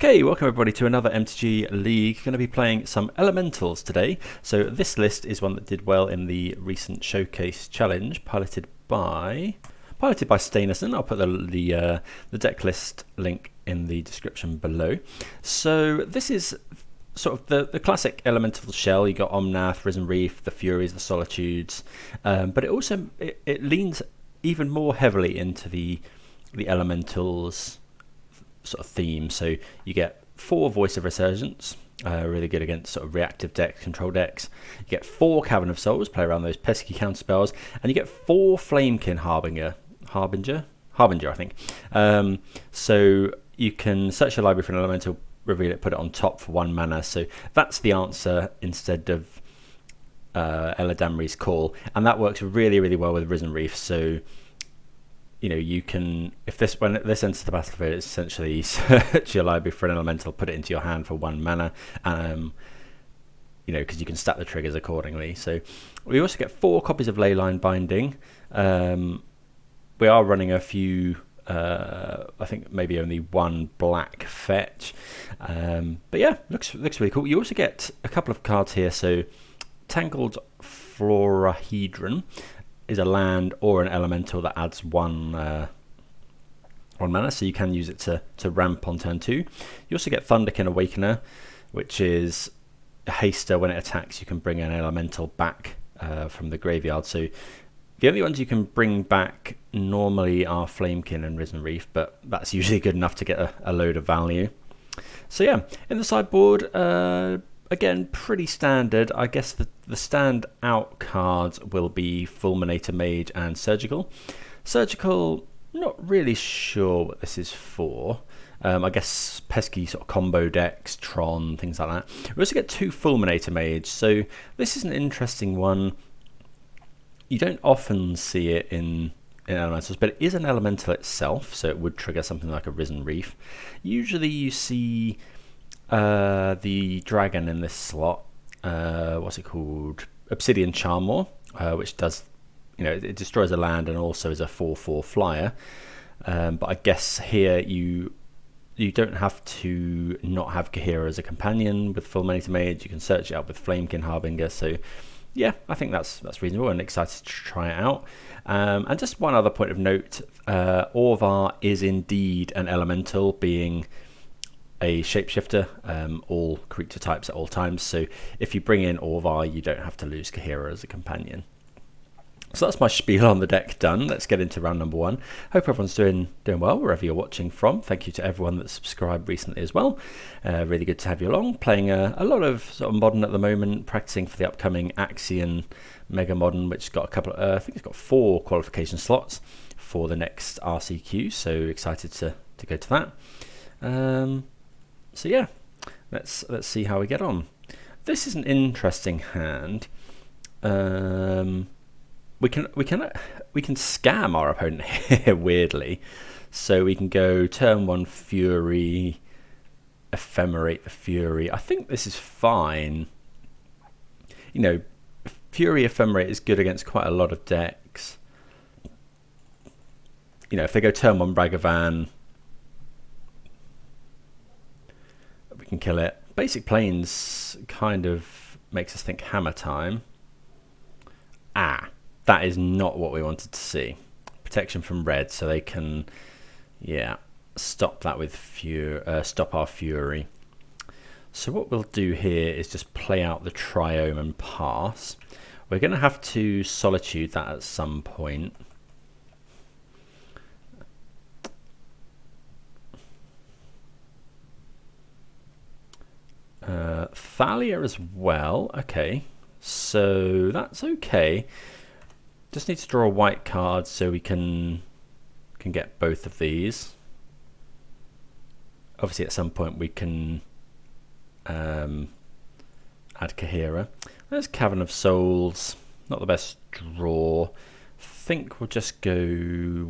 Okay, welcome everybody to another MTG League. Going to be playing some Elementals today. So this list is one that did well in the recent Showcase Challenge, piloted by stainerson. I'll put the deck list link in the description below. So this is sort of the classic Elemental shell. You got Omnath, Risen Reef, the Furies, the Solitudes, but it also it leans even more heavily into the Elementals sort of theme. So you get 4 Voice of Resurgence, really good against sort of reactive decks, control decks. You get 4 Cavern of Souls, play around those pesky counter spells, and you get 4 Flamekin Harbinger, I think. So you can search your library for an elemental, reveal it, put it on top for 1 mana. So that's the answer instead of Eladamri's Call, and that works really, really well with Risen Reef. So you know, you can, when this enters the battlefield, it's essentially search your library for an elemental, put it into your hand for 1 mana, you know, because you can stack the triggers accordingly. So we also get 4 copies of Leyline Binding. We are running a few, I think maybe only 1 black fetch, but yeah, looks really cool. You also get a couple of cards here. So Tangled Florahedron is a land or an elemental that adds 1 mana, so you can use it to ramp on turn 2. You also get Thunderkin Awakener, which is a haster. When it attacks, you can bring an elemental back from the graveyard. So the only ones you can bring back normally are Flamekin and Risen Reef, but that's usually good enough to get a load of value. So yeah, in the sideboard, again, pretty standard. I guess the standout cards will be Fulminator Mage and Surgical. Surgical, not really sure what this is for. I guess pesky sort of combo decks, Tron, things like that. We also get 2 Fulminator Mage, so this is an interesting one. You don't often see it in elementals, but it is an elemental itself, so it would trigger something like a Risen Reef. Usually you see the dragon in this slot, what's it called? Obsidian Charmor, which does, you know, it destroys a land and also is a 4/4 flyer. But I guess here you don't have to not have Kaheera as a companion with Fulminator Mage. You can search it out with Flamekin Harbinger. So yeah, I think that's reasonable and excited to try it out. And just one other point of note, Orvar is indeed an elemental, being a shapeshifter, all creature types at all times. So if you bring in Orvar, you don't have to lose Kaheera as a companion. So that's my spiel on the deck done. Let's get into round number 1. Hope everyone's doing well wherever you're watching from. Thank you to everyone that's subscribed recently as well. Really good to have you along. Playing a lot of sort of Modern at the moment, practicing for the upcoming Axion Mega Modern, which has got a couple of, I think it's got 4 qualification slots for the next RCQ. So excited to go to that. So yeah, let's see how we get on. This is an interesting hand. We can scam our opponent here weirdly. So we can go turn 1 Fury, Ephemerate the Fury. I think this is fine. You know, Fury Ephemerate is good against quite a lot of decks. You know, if they go turn 1 Bragavan, we can kill it. Basic Plains kind of makes us think Hammer Time. That is not what we wanted to see. Protection from red, so they can, yeah, stop that with stop our Fury. So what we'll do here is just play out the Triome and pass. We're going to have to Solitude that at some point. Thalia as well. Okay, so that's okay. Just need to draw a white card so we can get both of these. Obviously, at some point we can add Kaheera. There's Cavern of Souls. Not the best draw. Think we'll just go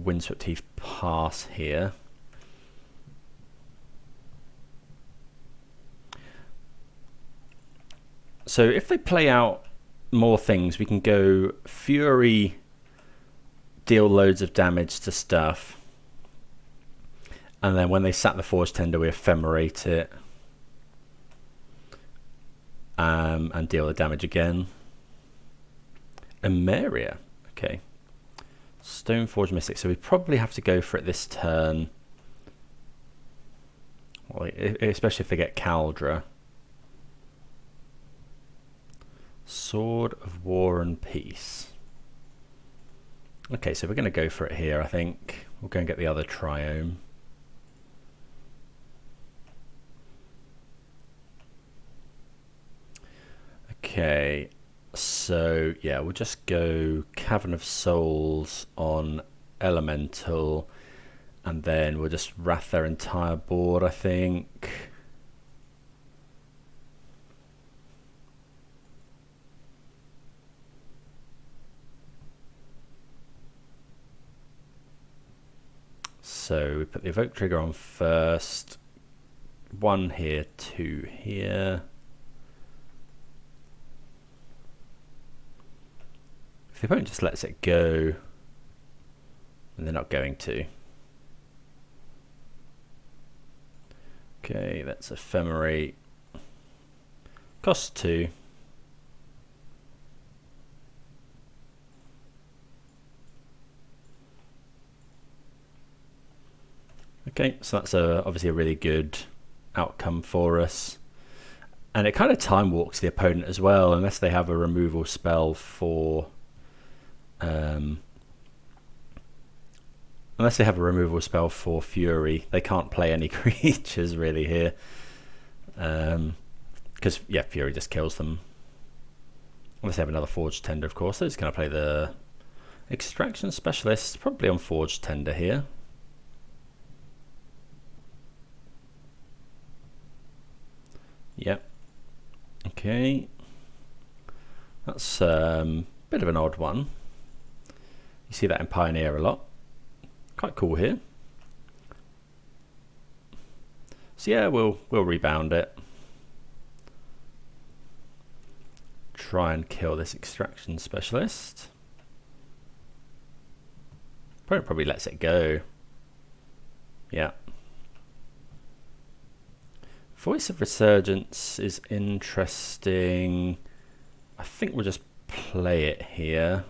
Windswept Heath pass here. So if they play out more things, we can go Fury, deal loads of damage to stuff, And then when they sack the Forge Tender, we Ephemerate it. And deal the damage again. Emeria. Okay. Stoneforge Mystic. So we probably have to go for it this turn. Well, especially if they get Caldra. Sword of War and Peace. Okay, so we're going to go for it here, I think. We'll go and get the other Triome. Okay, so yeah, we'll just go Cavern of Souls on Elemental, and then we'll just wrath their entire board, I think. So we put the evoke trigger on first. 1 here, 2 here. If the opponent just lets it go, and they're not going to. Okay, that's Ephemerate. Cost 2. Okay, so that's obviously a really good outcome for us. And it kind of time walks the opponent as well, unless they have a removal spell for... unless they have a removal spell for Fury, they can't play any creatures really here. Because, yeah, Fury just kills them. Unless they have another Forge Tender, of course. They're just going to play the Extraction Specialist, probably on Forge Tender here. Yep. Okay. That's a bit of an odd one. You see that in Pioneer a lot. Quite cool here. So yeah, we'll rebound it. Try and kill this Extraction Specialist. Probably lets it go. Yeah. Voice of Resurgence is interesting. I think we'll just play it here.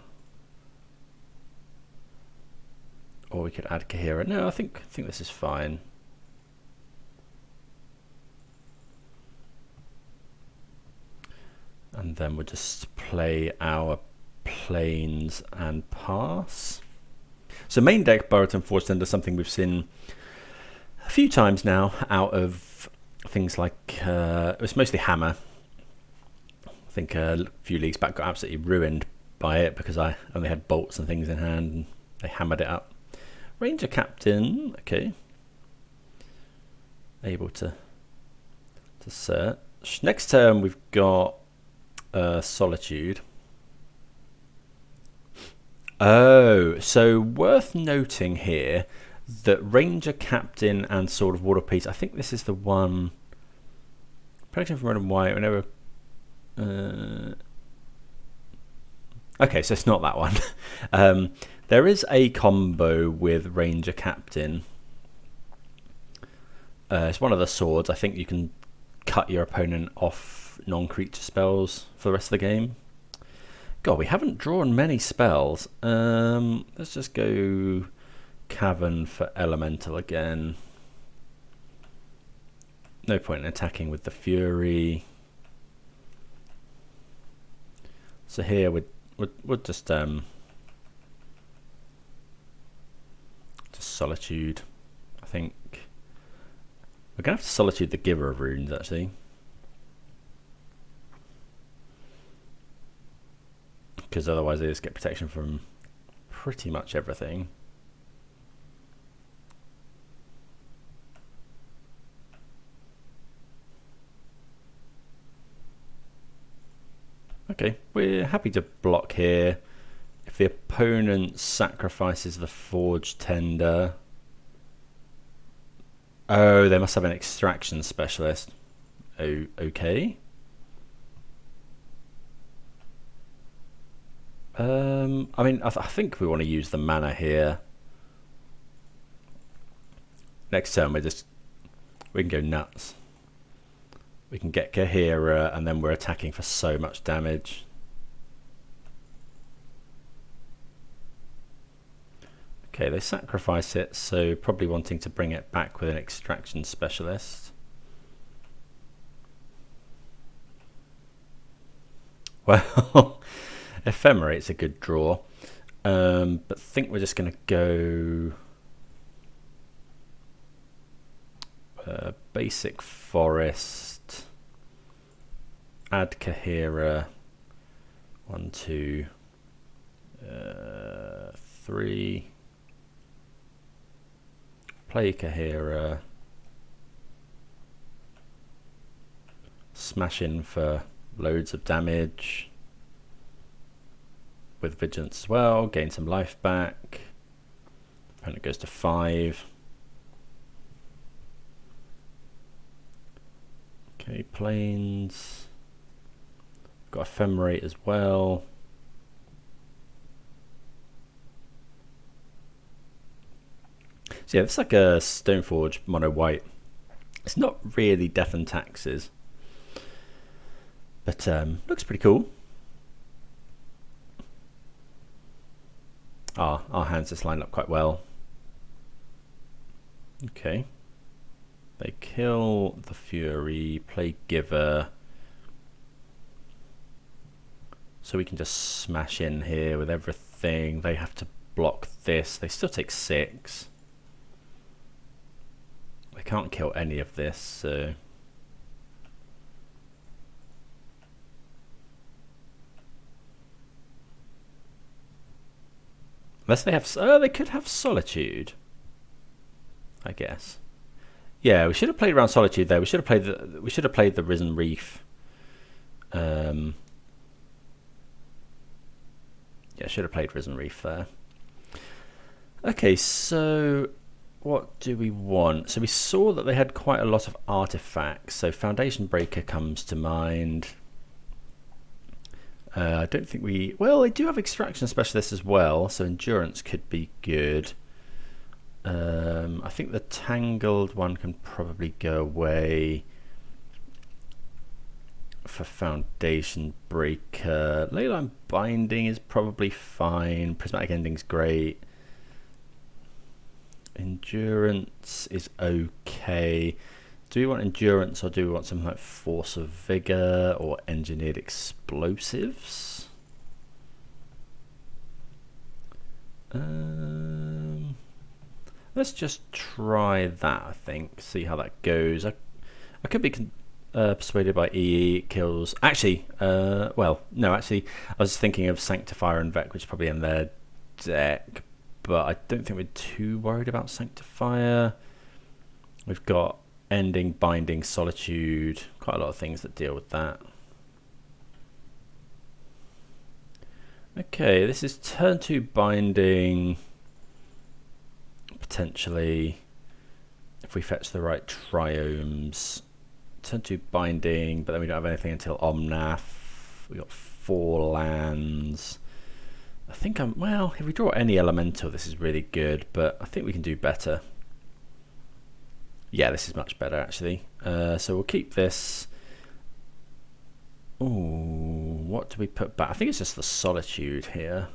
Or we could add Kaheera. No, I think this is fine. And then we'll just play our planes and pass. So main deck Burrowton Forge Tender is something we've seen a few times now out of things like it was mostly Hammer. I think a few leagues back got absolutely ruined by it because I only had bolts and things in hand and they hammered it up. Ranger Captain, okay. Able to search. Next turn we've got Solitude. Oh, so worth noting here that Ranger Captain and Sword of War and Peace, I think this is the one. Protection from red and white, whenever. Okay, so it's not that one. There is a combo with Ranger Captain. It's one of the swords. I think you can cut your opponent off non-creature spells for the rest of the game. God, we haven't drawn many spells. Let's just go Cavern for Elemental again. No point in attacking with the Fury. So here we'll just Solitude. I think we're gonna have to Solitude the Giver of Runes actually, because otherwise they just get protection from pretty much everything. Okay, we're happy to block here. If the opponent sacrifices the Forge Tender... Oh, they must have an Extraction Specialist. Oh, okay. I mean, I think we want to use the mana here. next turn we can go nuts. We can get Kaheera, and then we're attacking for so much damage. Okay, they sacrifice it, so probably wanting to bring it back with an extraction specialist. Well, Ephemerate's a good draw, but I think we're just going to go basic forest, add Kaheera, 1, 2, 3, play Kaheera, smash in for loads of damage with Vigilance as well, gain some life back. Opponent goes to 5. Okay, planes. Got Ephemerate as well. So yeah, it's like a Stoneforge mono white. It's not really Death and Taxes, but looks pretty cool. Our hands just line up quite well. Okay. They kill the Fury, play Giver. So we can just smash in here with everything. They have to block this. They still take 6. They can't kill any of this, so... Unless they have... Oh, they could have Solitude, I guess. Yeah, we should have played around Solitude there. We should have played the Risen Reef. Yeah, should have played Risen Reef there. Okay, so what do we want? So we saw that they had quite a lot of artifacts. So Foundation Breaker comes to mind. I don't think we... Well, they do have Extraction Specialists as well, so Endurance could be good. I think the Tangled one can probably go away for Foundation Breaker. Leyline Binding is probably fine. Prismatic Ending's great. Endurance is okay. Do we want Endurance, or do we want something like Force of Vigor or Engineered Explosives? Let's just try that, I think. See how that goes. I could be persuaded by EE. It kills... Actually, well, no, actually, I was thinking of Sanctifier and Vec, which is probably in their deck, but I don't think we're too worried about Sanctifier. We've got Ending, Binding, Solitude, quite a lot of things that deal with that. Okay, this is turn 2 Binding. Potentially, if we fetch the right Triomes. Turn 2 Binding, but then we don't have anything until Omnath. We got 4 lands. I think well, if we draw any elemental, this is really good, but I think we can do better. Yeah, this is much better, actually. So we'll keep this. Ooh, what do we put back? I think it's just the Solitude here.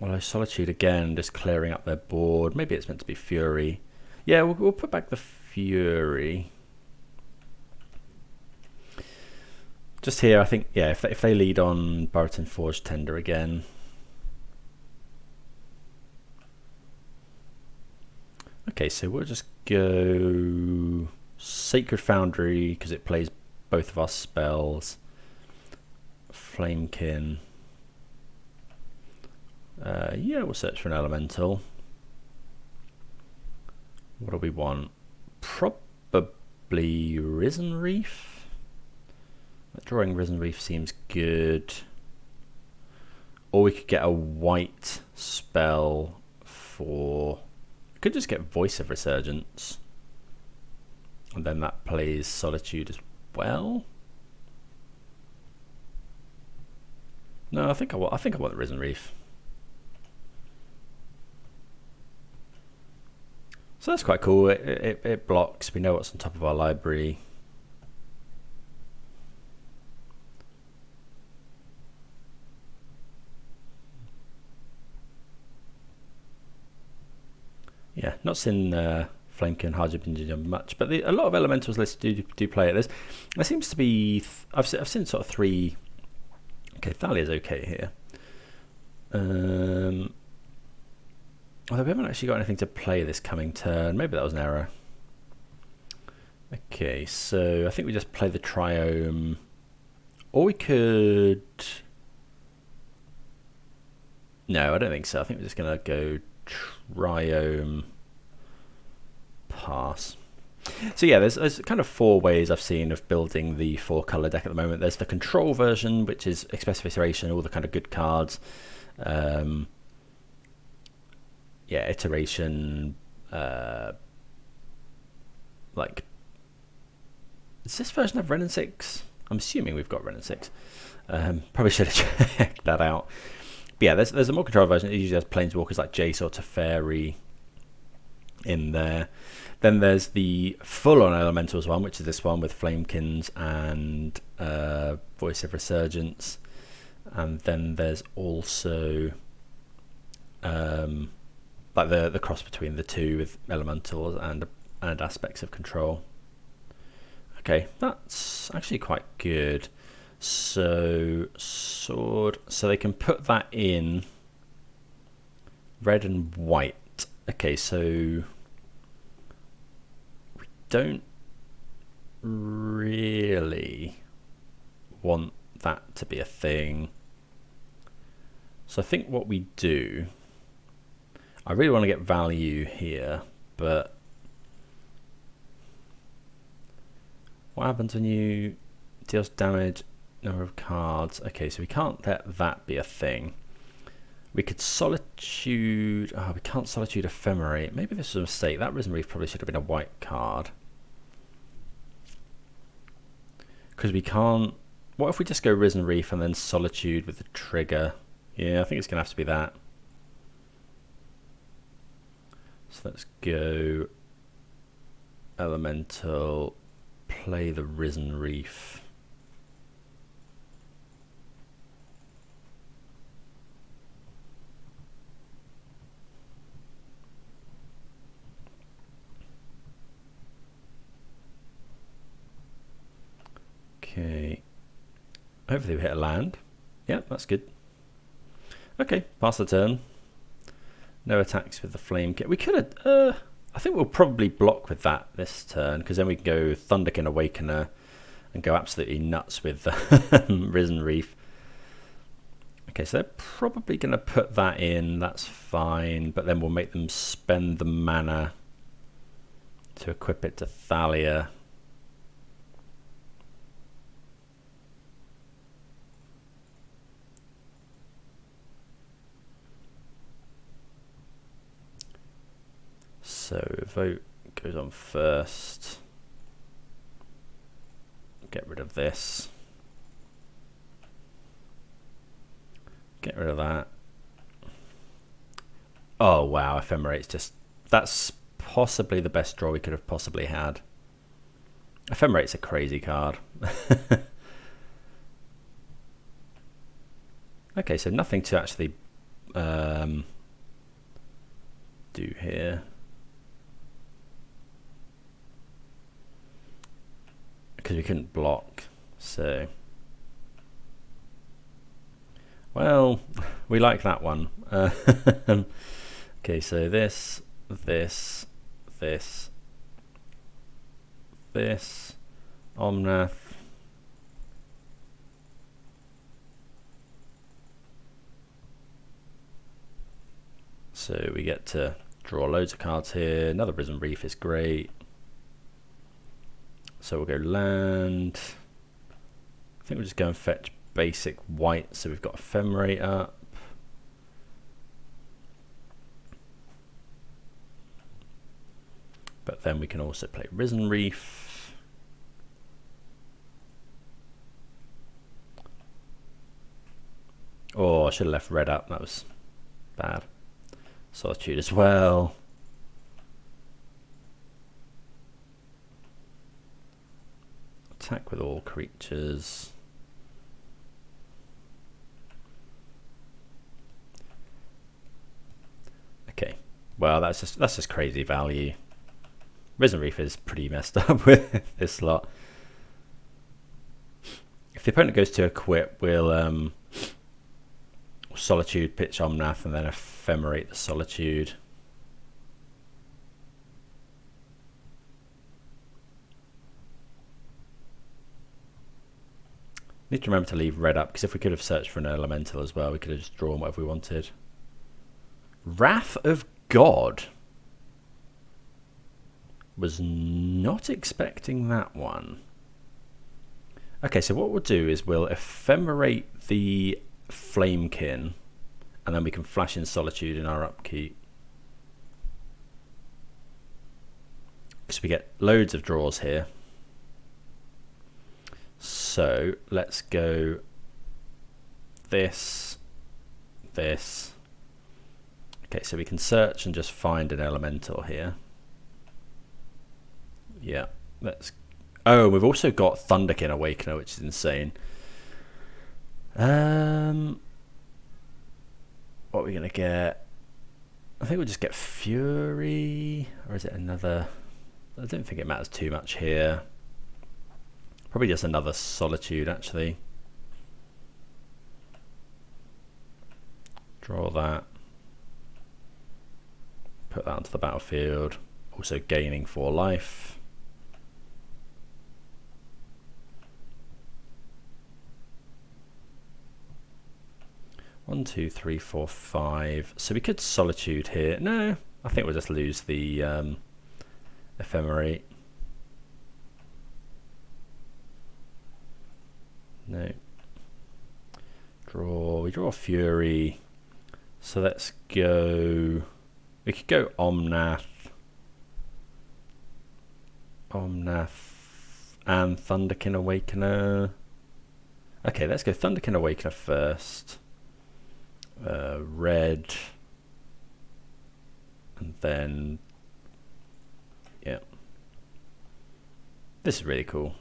Although Solitude, again, just clearing up their board. Maybe it's meant to be Fury. Yeah, we'll put back the Fury. Just here, I think, yeah, if they lead on Burton Forge Tender again. Okay, so we'll just go Sacred Foundry, because it plays both of our spells. Flamekin. Yeah, we'll search for an elemental. What do we want? Probably Risen Reef. Drawing Risen Reef seems good. Or we could get a white spell for... We could just get Voice of Resurgence. And then that plays Solitude as well. No, I think I want the Risen Reef. So that's quite cool. It blocks. We know what's on top of our library. Yeah, not seen Flamekin Harbinger much, but a lot of elementals lists do play it. There seems to be I've seen sort of 3. Okay, Thalia's okay here. Although we haven't actually got anything to play this coming turn. Maybe that was an error. Okay, so I think we just play the Triome, or we could. No, I don't think so. I think we're just gonna go Triome, pass. So yeah, there's kind of 4 ways I've seen of building the 4-color deck at the moment. There's the control version, which is Experimentation, all the kind of good cards. Yeah, iteration. Like, does this version have Ren and 6? I'm assuming we've got Ren and 6. Probably should have checked that out. But yeah, there's a more controlled version. It usually has planeswalkers like Jace or Teferi in there. Then there's the full-on Elementals one, which is this one with Flamekins and Voice of Resurgence. And then there's also like the cross between the two with Elementals and aspects of control. Okay, that's actually quite good. So sword, so they can put that in red and white. Okay, so we don't really want that to be a thing. So I think what we do, I really want to get value here, but what happens when you deal damage, number of cards? Okay, so we can't let that be a thing. We could Solitude. Oh, we can't Solitude Ephemerate. Maybe this was a mistake. That Risen Reef probably should have been a white card. Because we can't. What if we just go Risen Reef and then Solitude with the trigger? Yeah, I think it's going to have to be that. So let's go Elemental, play the Risen Reef. Okay, hopefully we hit a land. Yeah, that's good. Okay, pass the turn. No attacks with the flame kit. We could have, I think we'll probably block with that this turn, because then we can go Thunderkin Awakener and go absolutely nuts with Risen Reef. Okay, so they're probably going to put that in, that's fine, but then we'll make them spend the mana to equip it to Thalia. So vote goes on first. Get rid of this. Get rid of that. Oh wow, Ephemerate's just, that's possibly the best draw we could have possibly had. Ephemerate's a crazy card. Okay, so nothing to actually do here. Because we couldn't block, so well, we like that one. Okay, so this, Omnath, so we get to draw loads of cards here. Another Risen Reef is great. So we'll go land. I think we'll just go and fetch basic white. So we've got Ephemerate up. But then we can also play Risen Reef. Oh, I should have left red up. That was bad. Solitude as well. attack with all creatures. Okay, well that's just crazy value. Risen Reef is pretty messed up with this lot. If the opponent goes to equip, we'll Solitude, pitch Omnath, and then Ephemerate the Solitude. Need to remember to leave red up, because if we could have searched for an elemental as well, we could have just drawn whatever we wanted. Wrath of God. Was not expecting that one. Okay, so what we'll do is we'll Ephemerate the Flamekin, and then we can flash in Solitude in our upkeep. Because we get loads of draws here. So let's go this. Okay, so we can search and just find an elemental here. Yeah, let's. Oh, we've also got Thunderkin Awakener, which is insane. What are we gonna get? I think we'll just get Fury, or is it another? I don't think it matters too much here. Probably just another Solitude, actually. Draw that. Put that onto the battlefield. Also gaining 4 life. One, 2, 3, 4, 5. So we could Solitude here. No, I think we'll just lose the Ephemerate. No. Draw. We draw Fury. So let's go. We could go Omnath. And Thunderkin Awakener. Okay, let's go Thunderkin Awakener first. Red. And then. Yeah. This is really cool.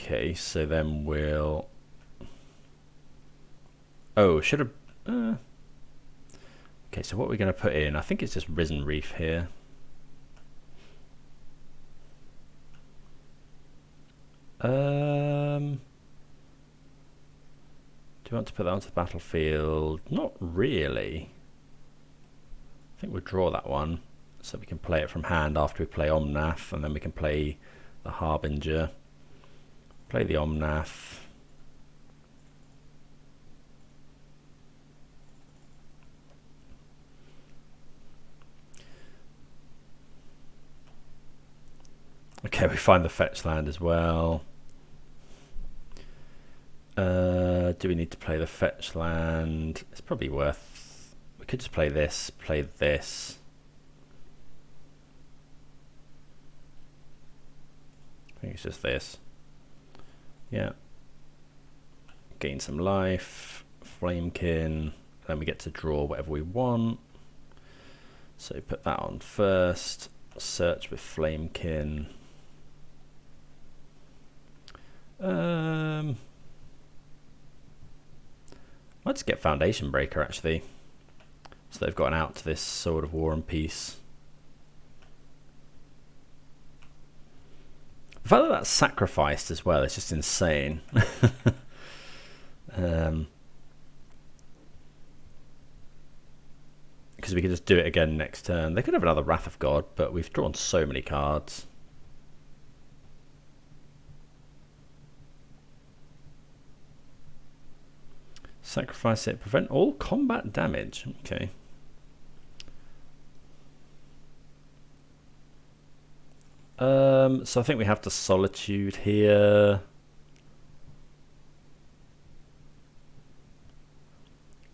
Okay, so then we'll. Oh, should have. Okay, so what we're going to put in, I think it's just Risen Reef here. Do you want to put that onto the battlefield? Not really. I think we'll draw that one so we can play it from hand after we play Omnath, and then we can play the Harbinger. Play the Omnath. Okay, we find the fetch land as well. Do we need to play the fetch land? It's probably worth. We could just play this, play this. I think it's just this. Yeah. Gain some life. Flamekin. Then we get to draw whatever we want. So put that on first. Search with Flamekin. Let's get Foundation Breaker actually. So they've gotten out to this Sword of War and Peace. The fact that that's sacrificed as well is just insane. Because we could just do it again next turn. They could have another Wrath of God, but we've drawn so many cards. Sacrifice it, prevent all combat damage. Okay. So I think we have to Solitude here.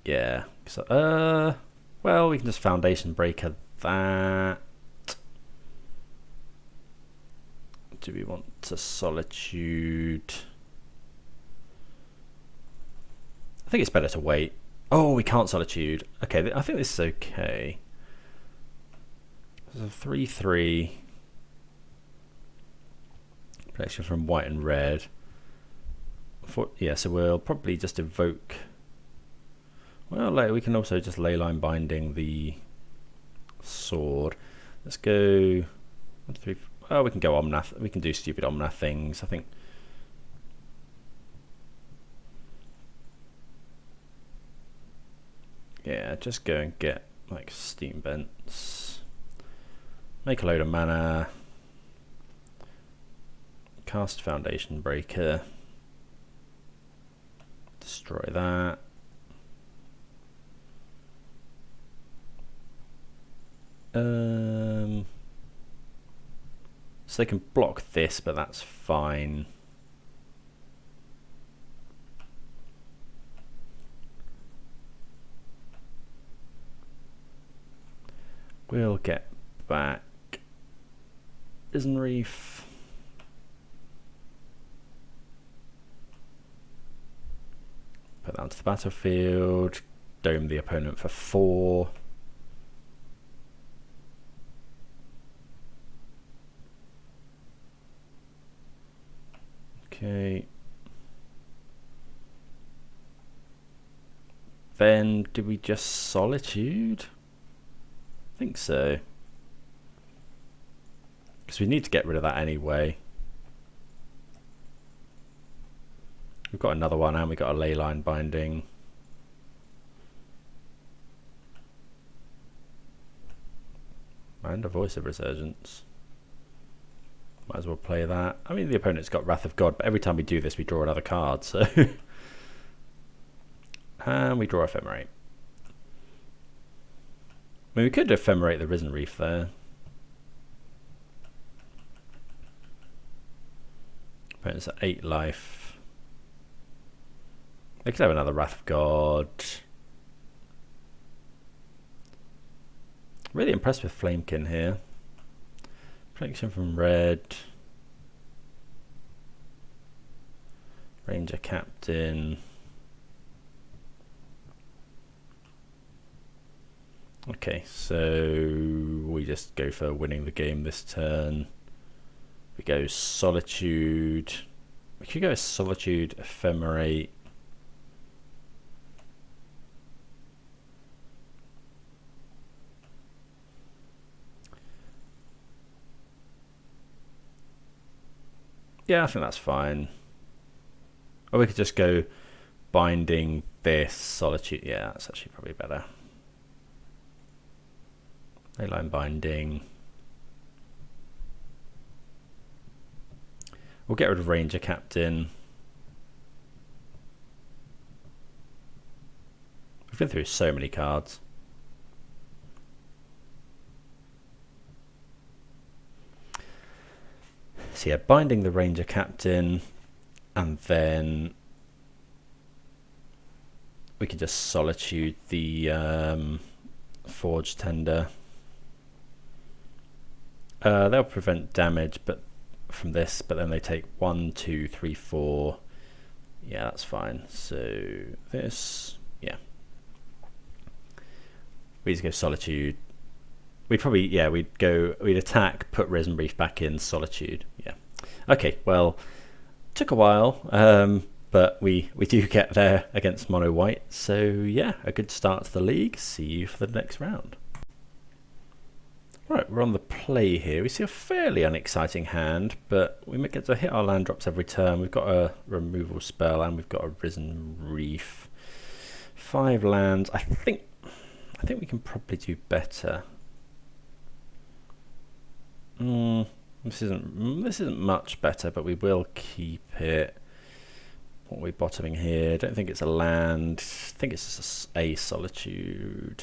Yeah. So, well, we can just Foundation Breaker that. Do we want to Solitude? I think it's better to wait. Oh, we can't Solitude. Okay, I think this is okay. There's a 3/3. Protection from white and red. Yeah, so we'll probably just evoke. Well, we can also just Leyline Binding the sword. Let's go 1, 2, 3. Oh, we can go Omnath. We can do stupid Omnath things, I think. Yeah, just go and get like Steam Vents. Make a load of mana. Cast Foundation Breaker. Destroy that. So they can block this, but that's fine. We'll get back Risen Reef. Put that onto the battlefield. Dome the opponent for 4. Okay. Then do we just Solitude? I think so. Because we need to get rid of that anyway. We've got another one and we've got a Leyline Binding. And a Voice of Resurgence. Might as well play that. I mean, the opponent's got Wrath of God, but every time we do this, we draw another card, so... and we draw Ephemerate. I mean, we could Ephemerate the Risen Reef there. Opponent's at 8 life. They could have another Wrath of God. Really impressed with Flamekin here. Protection from red. Ranger Captain. Okay, so we just go for winning the game this turn. We go Solitude. We could go Solitude, Ephemerate. Yeah, I think that's fine. Or we could just go binding this Solitude. Yeah, that's actually probably better. Leyline Binding. We'll get rid of Ranger Captain. We've been through so many cards. So yeah, binding the Ranger Captain, and then we can just Solitude the Forge Tender. They'll prevent damage, but from this, but then they take 1, 2, 3, 4. Yeah, that's fine. So this, yeah, we just go Solitude. We'd probably, yeah, we'd attack, put Risen Reef back in, Solitude. Yeah. Okay, well, took a while, but we do get there against mono white. So yeah, a good start to the league. See you for the next round. Right, we're on the play here. We see a fairly unexciting hand, but we get to hit our land drops every turn. We've got a removal spell and we've got a Risen Reef. 5 lands. I think we can probably do better. This isn't much better, but we will keep it. What are we bottoming here? Don't think it's a land. I think it's just a Solitude.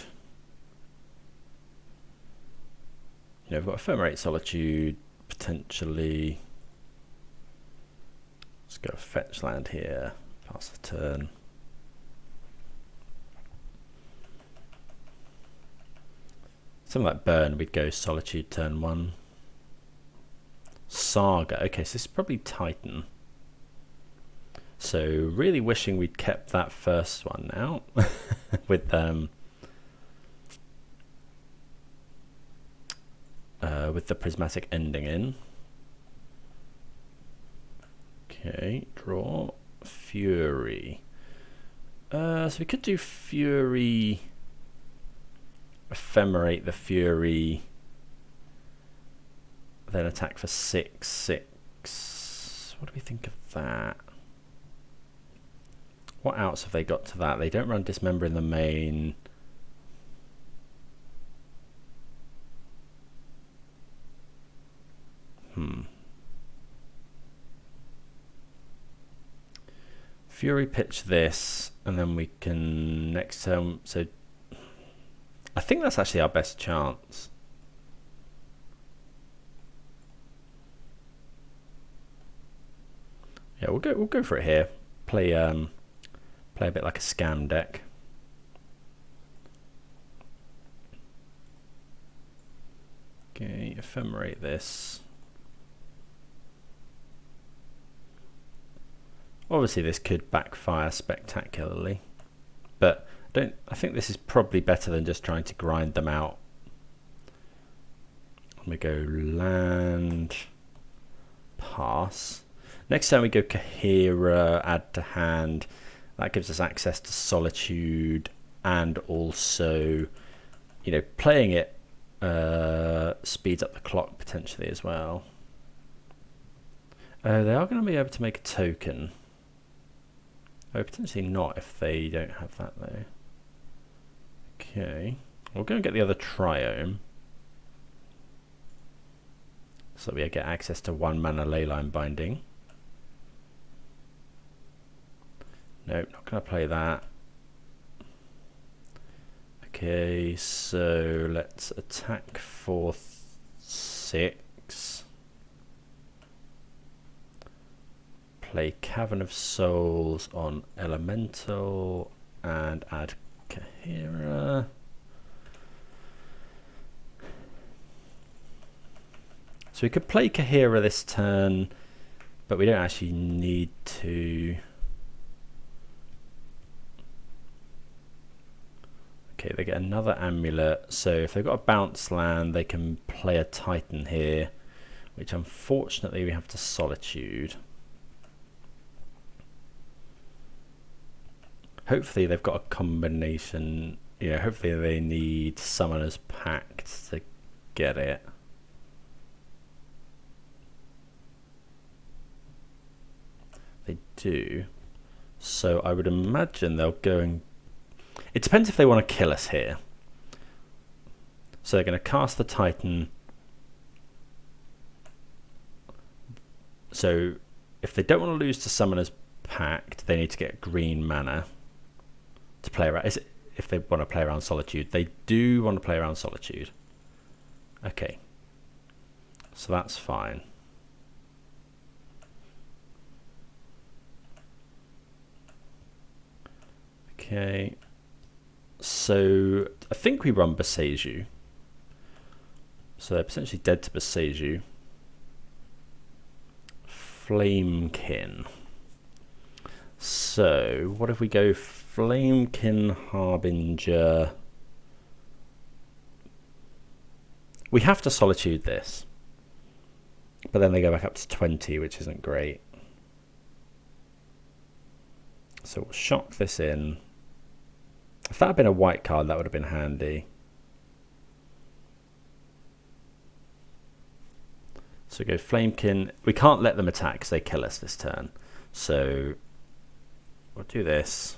You know, we've got Ephemerate, Solitude, potentially. Let's go fetch land here. Pass the turn. Something like Burn, we'd go Solitude turn 1. Saga. Okay, so this is probably Titan. So really wishing we'd kept that first one out with the Prismatic Ending in. Okay, draw Fury. So we could do Fury, Ephemerate the Fury, then attack for 6/6. What do we think of that? What outs have they got to that? They don't run Dismember in the main. Fury pitch this, and then we can next turn. So I think that's actually our best chance. Yeah, we'll go for it here. Play a bit like a scam deck. Okay, ephemerate this. Obviously this could backfire spectacularly, but I think this is probably better than just trying to grind them out. We go land, pass. Next time we go Kaheera, add to hand. That gives us access to Solitude, and also, you know, playing it speeds up the clock potentially as well. They are going to be able to make a token. Oh, potentially not if they don't have that though. Okay, we'll go and get the other Triome. So we get access to 1 mana Leyline Binding. Nope, not going to play that. Okay, so let's attack for 6. Play Cavern of Souls on Elemental and add Kaheera. So we could play Kaheera this turn, but we don't actually need to. Okay, they get another amulet, so if they've got a bounce land, they can play a Titan here, which unfortunately we have to Solitude. Hopefully they've got a combination, you know, hopefully they need Summoner's Pact to get it. They do. So I would imagine they'll go and... It depends if they want to kill us here. So they're going to cast the Titan. So if they don't want to lose to Summoner's Pact, they need to get green mana to play around. If they want to play around Solitude. They do want to play around Solitude. Okay. So that's fine. Okay. So I think we run Boseiju. So they're potentially dead to Boseiju. Flamekin. So what if we go Flamekin Harbinger? We have to Solitude this, but then they go back up to 20, which isn't great. So we'll shock this in. If that had been a white card, that would have been handy. So go Flamekin. We can't let them attack because they kill us this turn. So we'll do this.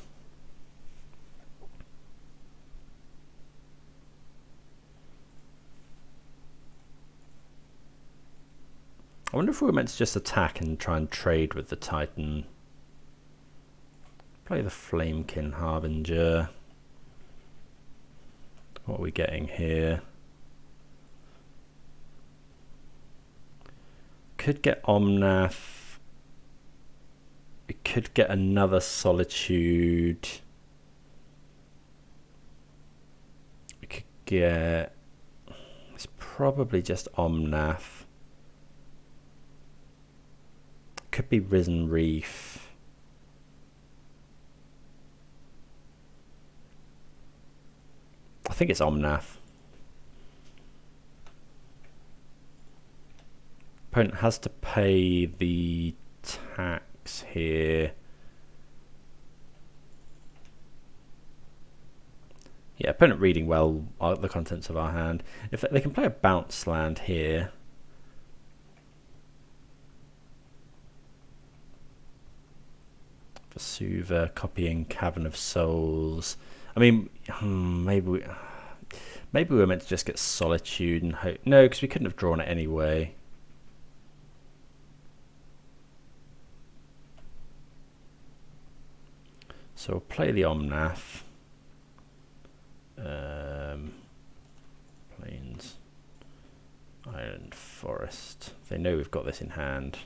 I wonder if we were meant to just attack and try and trade with the Titan. Play the Flamekin Harbinger. What are we getting here? Could get Omnath. We could get another Solitude. We could get... It's probably just Omnath. Could be Risen Reef. I think it's Omnath. Opponent has to pay the tax. 6 here. Yeah, opponent reading well the contents of our hand. If they can play a bounce land here. Vesuva, copying Cavern of Souls. I mean, maybe we were meant to just get Solitude and hope. No, because we couldn't have drawn it anyway. So we'll play the Omnath. Plains, Island, Forest. They know we've got this in hand.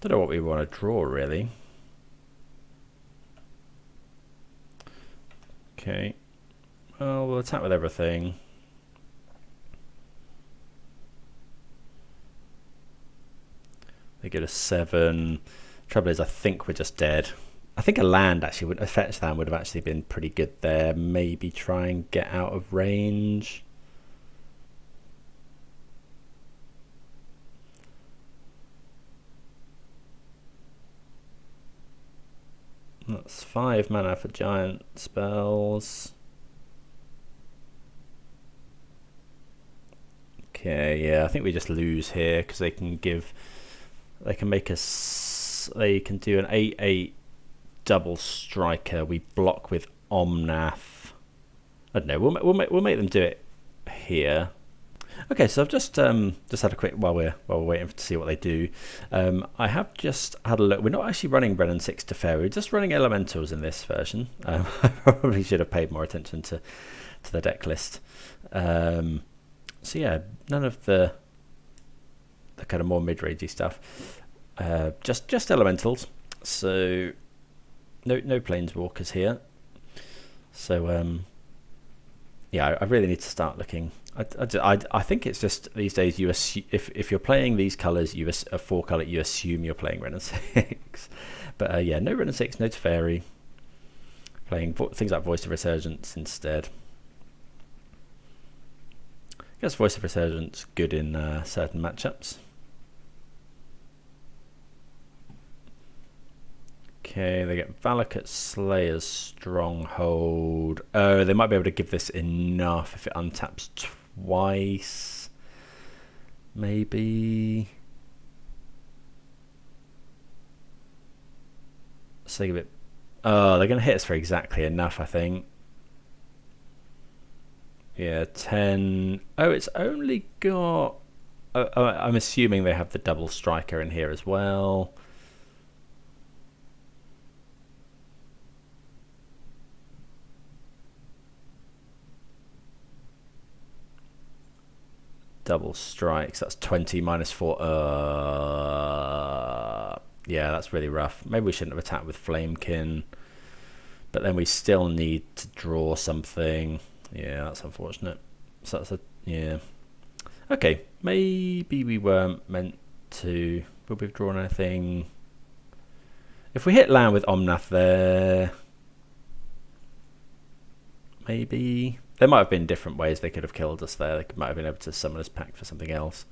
Don't know what we want to draw really. Okay. Well, we'll attack with everything. They go to 7. Trouble is, I think we're just dead. I think a land actually would, a fetch land would have actually been pretty good there. Maybe try and get out of range. That's 5 mana for giant spells. Okay, yeah, I think we just lose here because they can give, they can make us, they can do an 8/8 double striker. We block with Omnath. I don't know. We'll make them do it here. Okay, so I've just had a quick while we're waiting to see what they do. I have just had a look. We're not actually running Ren and 6 Teferi. We're just running Elementals in this version. I probably should have paid more attention to the deck list. So yeah, none of the kind of more mid-rangey stuff. Just Elementals. So no Planeswalkers here. So yeah, I really need to start looking. I think it's just these days you assume, if you're playing these colours, a 4-colour, you assume you're playing Ren and 6. But yeah, no Ren and 6, no Teferi. Playing things like Voice of Resurgence instead. I guess Voice of Resurgence good in certain matchups. Okay, they get Valakut Slayer's Stronghold. Oh, they might be able to give this enough if it untaps twice. Maybe. So they give it. Oh, they're going to hit us for exactly enough, I think. Yeah, 10. Oh, it's only got. I'm assuming they have the double striker in here as well. Double strikes, that's 20 minus 4. Yeah, that's really rough. Maybe we shouldn't have attacked with Flamekin, but then we still need to draw something. Yeah, that's unfortunate. So that's a, yeah. Okay, maybe we weren't meant to. Would we have drawn anything? If we hit land with Omnath there, maybe. There might have been different ways they could have killed us there. They might have been able to summon us back for something else.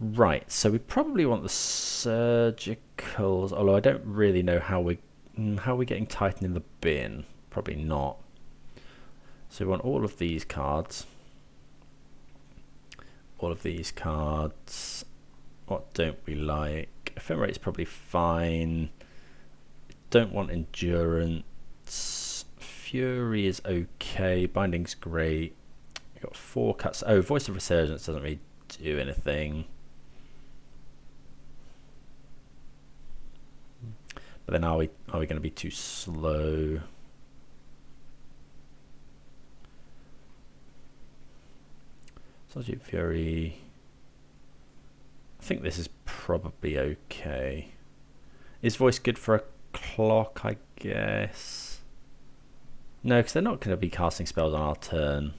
Right, so we probably want the Surgicals, although I don't really know how we're getting Titan in the bin. Probably not. So we want all of these cards. All of these cards. What don't we like? Ephemerate is probably fine. Don't want Endurance. Fury is okay. Binding's great. We've got 4 cuts. Oh, Voice of Resurgence doesn't really do anything. But then are we going to be too slow? Solitude Fury. I think this is probably okay. Is Voice good for a clock, I guess? No, because they're not going to be casting spells on our turn.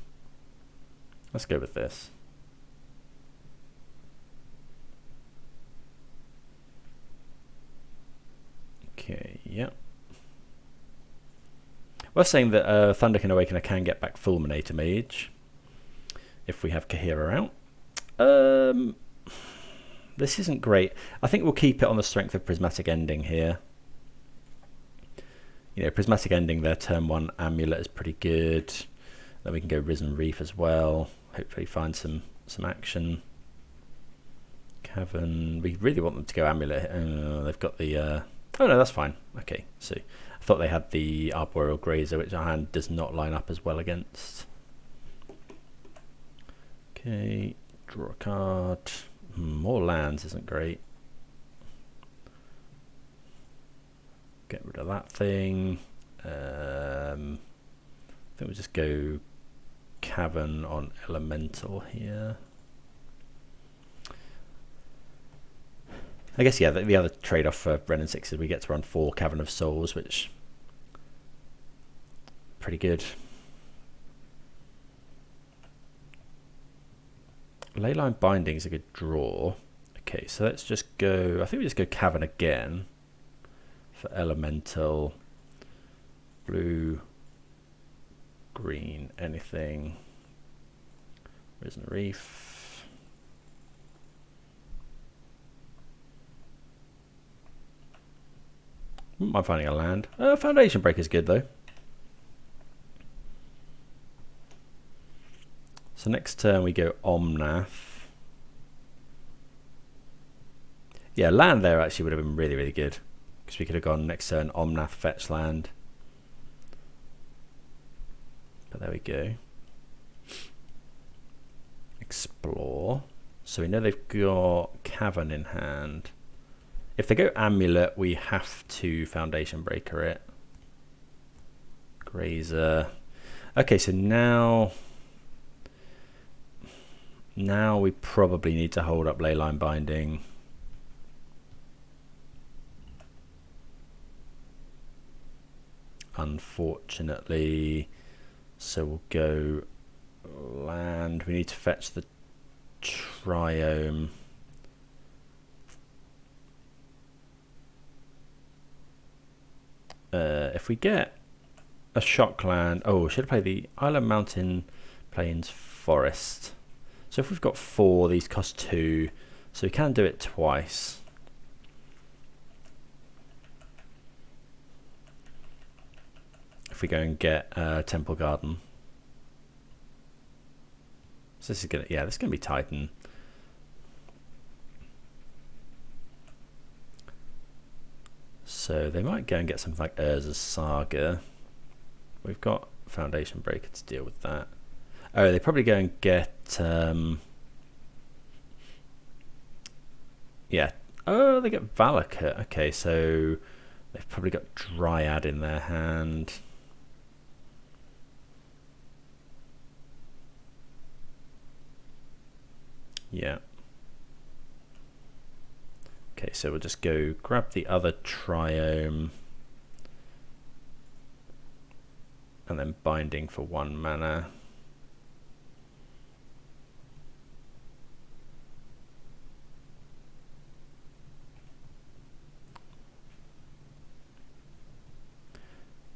Let's go with this. Okay, yeah. We're saying that Thunderkin Awakener can get back Fulminator Mage if we have Kaheera out. This isn't great. I think we'll keep it on the strength of Prismatic Ending here. You know, Prismatic Ending, their turn 1 amulet is pretty good. Then we can go Risen Reef as well. Hopefully find some action. Cavern. We really want them to go amulet. They've got the... oh no, that's fine. Okay, so I thought they had the Arboreal Grazer, which our hand does not line up as well against. Okay, draw a card. More lands isn't great. Get rid of that thing. I think we'll just go Cavern on Elemental here. I guess, yeah, the other trade-off for Ren and 6 is we get to run 4 Cavern of Souls, which pretty good. Leyline Binding is a good draw. Okay, so let's just go... I think we just go Cavern again for Elemental. Blue, green, anything. Risen Reef. Wouldn't mind finding a land. Foundation Break is good though. So next turn we go Omnath. Yeah, land there actually would have been really, really good. Because we could have gone next turn Omnath fetch land. But there we go. Explore. So we know they've got Cavern in hand. If they go Amulet, we have to Foundation Breaker it. Grazer. Okay, so now we probably need to hold up Leyline Binding. Unfortunately. So we'll go land. We need to fetch the Triome. If we get a shock land, oh, should I play the Island Mountain Plains Forest? So if we've got 4, these cost 2, so we can do it twice. If we go and get Temple Garden. So this is gonna, yeah, this is gonna be Titan. So they might go and get something like Urza's Saga. We've got Foundation Breaker to deal with that. Oh, they probably go and get yeah. Oh, they get Valakut. Okay, so they've probably got Dryad in their hand. Yeah. Okay, so we'll just go grab the other Triome and then Binding for 1 mana.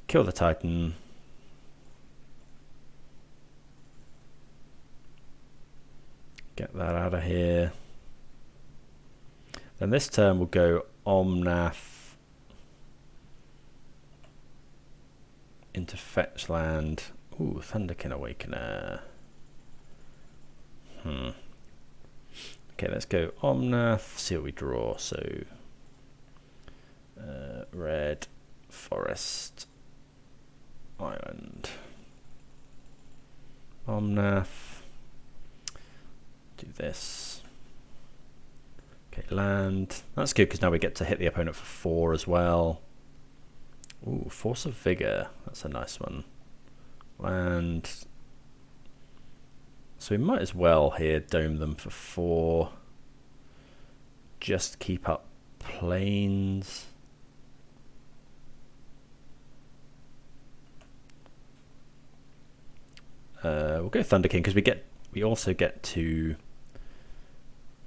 Kill the Titan. Get that out of here. Then this turn we'll go Omnath into fetch land. Ooh, Thunderkin Awakener. Okay, let's go Omnath. See what we draw. So red, forest, island. Omnath. Do this. Okay, land. That's good because now we get to hit the opponent for 4 as well. Ooh, Force of Vigor. That's a nice one. Land. So we might as well here dome them for 4. Just keep up planes. We'll go Thunderkin because we also get to.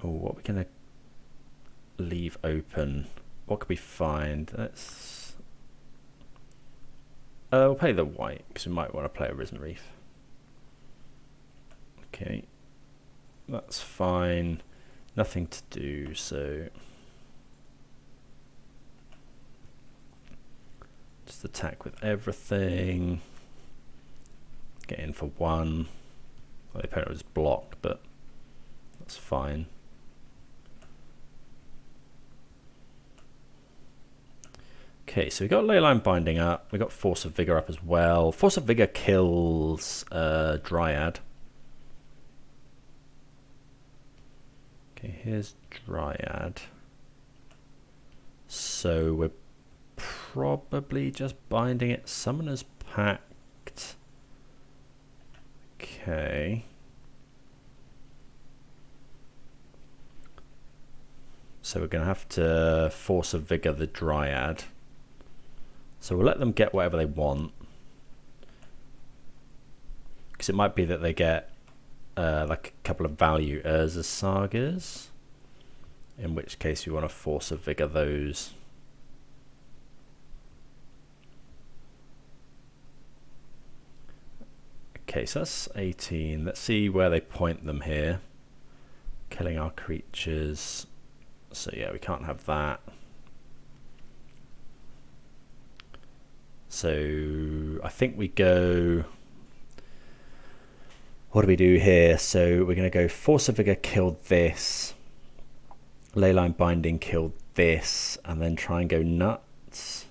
Oh, what are we gonna leave open? What could we find? Let's. We'll play the white because we might want to play a Risen Reef. Okay, that's fine. Nothing to do, so just attack with everything. Get in for 1. Well, the opponent was blocked, but that's fine. Okay, so we got Leyline Binding up. We got Force of Vigor up as well. Force of Vigor kills Dryad. Okay, here's Dryad. So we're probably just binding it. Summoner's Pact. Okay. So we're going to have to Force of Vigor the Dryad. So we'll let them get whatever they want. Because it might be that they get like a couple of value Urza Sagas. In which case we want to Force of Vigor those. Okay, so that's 18. Let's see where they point them here. Killing our creatures. So yeah, we can't have that. So I think we go... What do we do here? So we're going to go Force of Vigor killed this. Leyline Binding killed this. And then try and go nuts.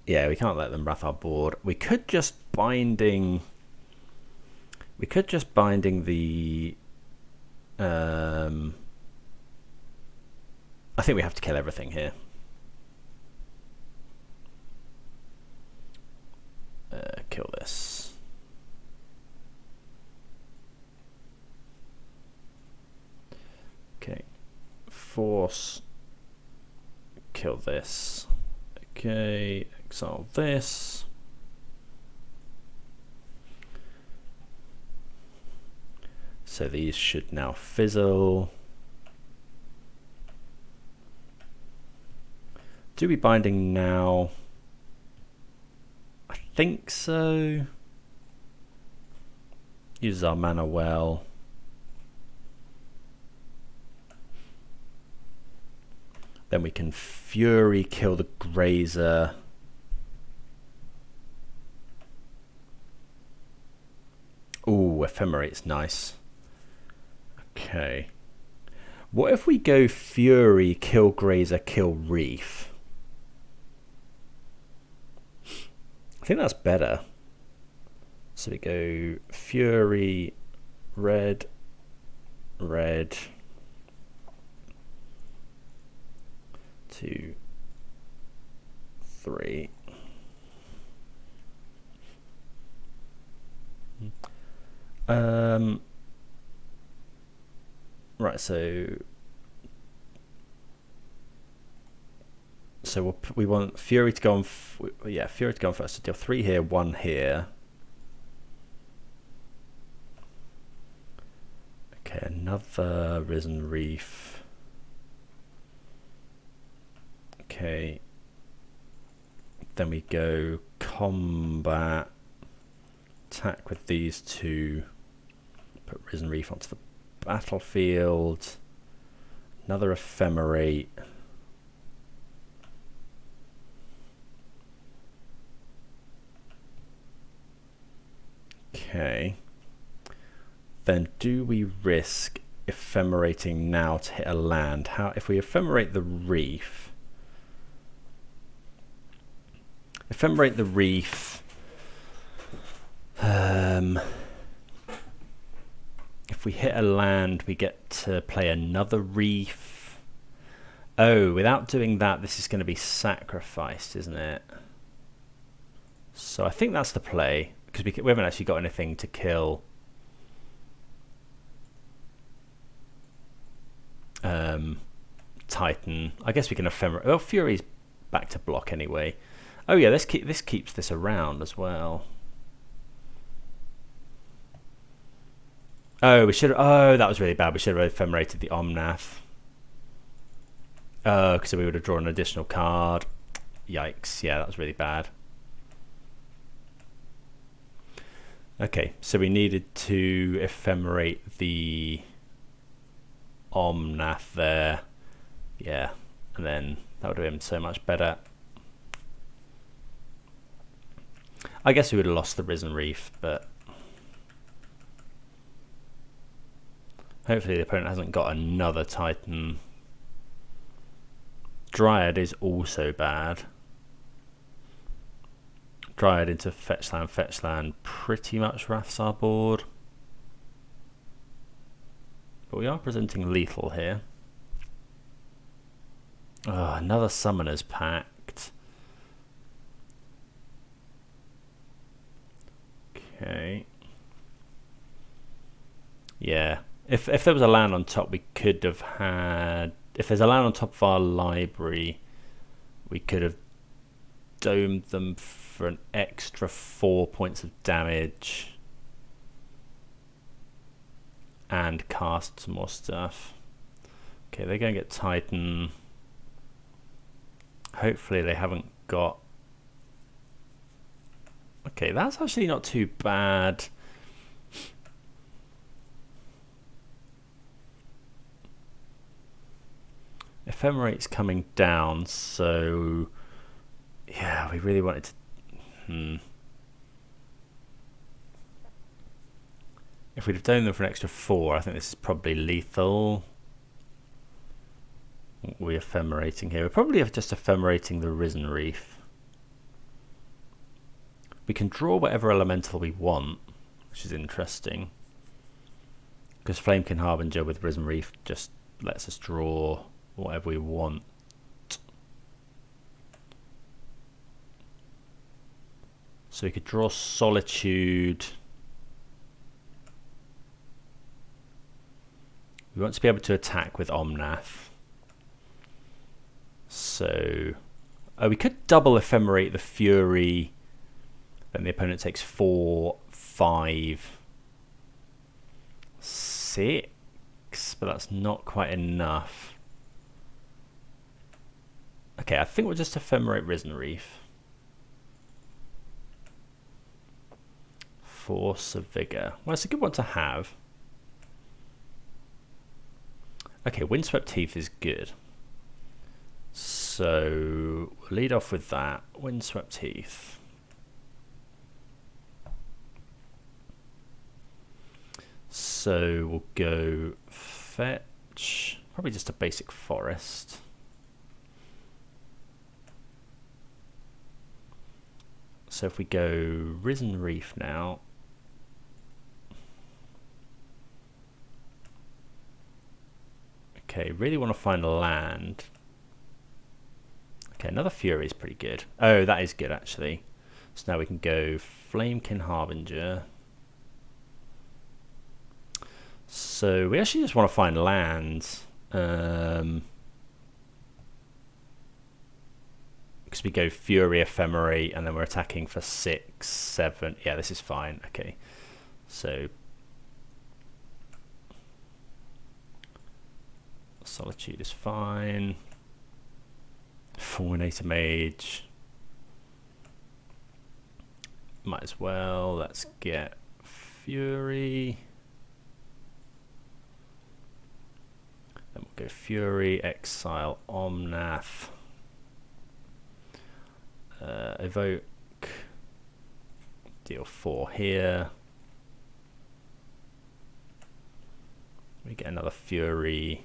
Yeah, we can't let them wrath our board. We could just binding... We could just binding the... I think we have to kill everything here. Kill this. Okay. Force. Kill this. Okay. Exile this. So these should now fizzle. Do we binding now? I think so. Uses our mana well. Then we can Fury kill the Grazer. Ooh, Ephemerate's nice. Okay. What if we go Fury, kill Grazer, kill Reef? I think that's better. So we go Fury, red, red, 2, 3. Right, so we want Fury to go on. Yeah, Fury to go on first. So deal 3 here, 1 here. Okay, another Risen Reef. Okay. Then we go combat. Attack with these 2. Put Risen Reef onto the battlefield. Another Ephemerate. Okay. Then do we risk Ephemerating now to hit a land? How if we Ephemerate the Reef? Ephemerate the Reef. If we hit a land, we get to play another Reef. Oh, without doing that, this is going to be sacrificed, isn't it? So I think that's the play, because we haven't actually got anything to kill. Titan. I guess we can Ephemerate. Well, Fury's back to block anyway. Oh yeah, this keeps this around as well. Oh, we should. Oh, that was really bad. We should have Ephemerated the Omnath. Oh, because we would have drawn an additional card. Yikes! Yeah, that was really bad. Okay, so we needed to ephemerate the Omnath there. Yeah, and then that would have been so much better. I guess we would have lost the Risen Reef, but hopefully the opponent hasn't got another Titan. Dryad is also bad. Dryad into fetch land pretty much wraths our board. But we are presenting lethal here. Oh, another Summoner's Pact. Okay. Yeah. If there was a land on top, we could have had... If there's a land on top of our library, we could have domed them for an extra 4 points of damage and cast some more stuff. Okay, they're going to get Titan. Hopefully they haven't got... Okay, that's actually not too bad. Ephemerate's coming down, so yeah, we really wanted to... If we'd have done them for an extra 4, I think this is probably lethal. We're ephemerating here. We're probably just ephemerating the Risen Reef. We can draw whatever elemental we want, which is interesting. Because Flamekin Harbinger with Risen Reef just lets us draw whatever we want. So we could draw Solitude. We want to be able to attack with Omnath. So we could double ephemerate the Fury. Then the opponent takes 4, 5, 6, but that's not quite enough. Okay, I think we'll just ephemerate Risen Reef. Force of Vigor. Well, it's a good one to have. Okay, Windswept Heath is good. So we'll lead off with that. Windswept Heath. So we'll go fetch, probably just a basic forest. So if we go Risen Reef now, okay, really want to find land. Okay, another Fury is pretty good. Oh, that is good actually. So now we can go Flamekin Harbinger. So we actually just want to find lands. Because we go Fury, Ephemerate, and then we're attacking for 6, 7. Yeah, this is fine. Okay. So Solitude is fine. Fulminator Mage. Might as well. Let's get Fury. Then we'll go Fury, Exile, Omnath. Evoke. Deal 4 here. We get another Fury.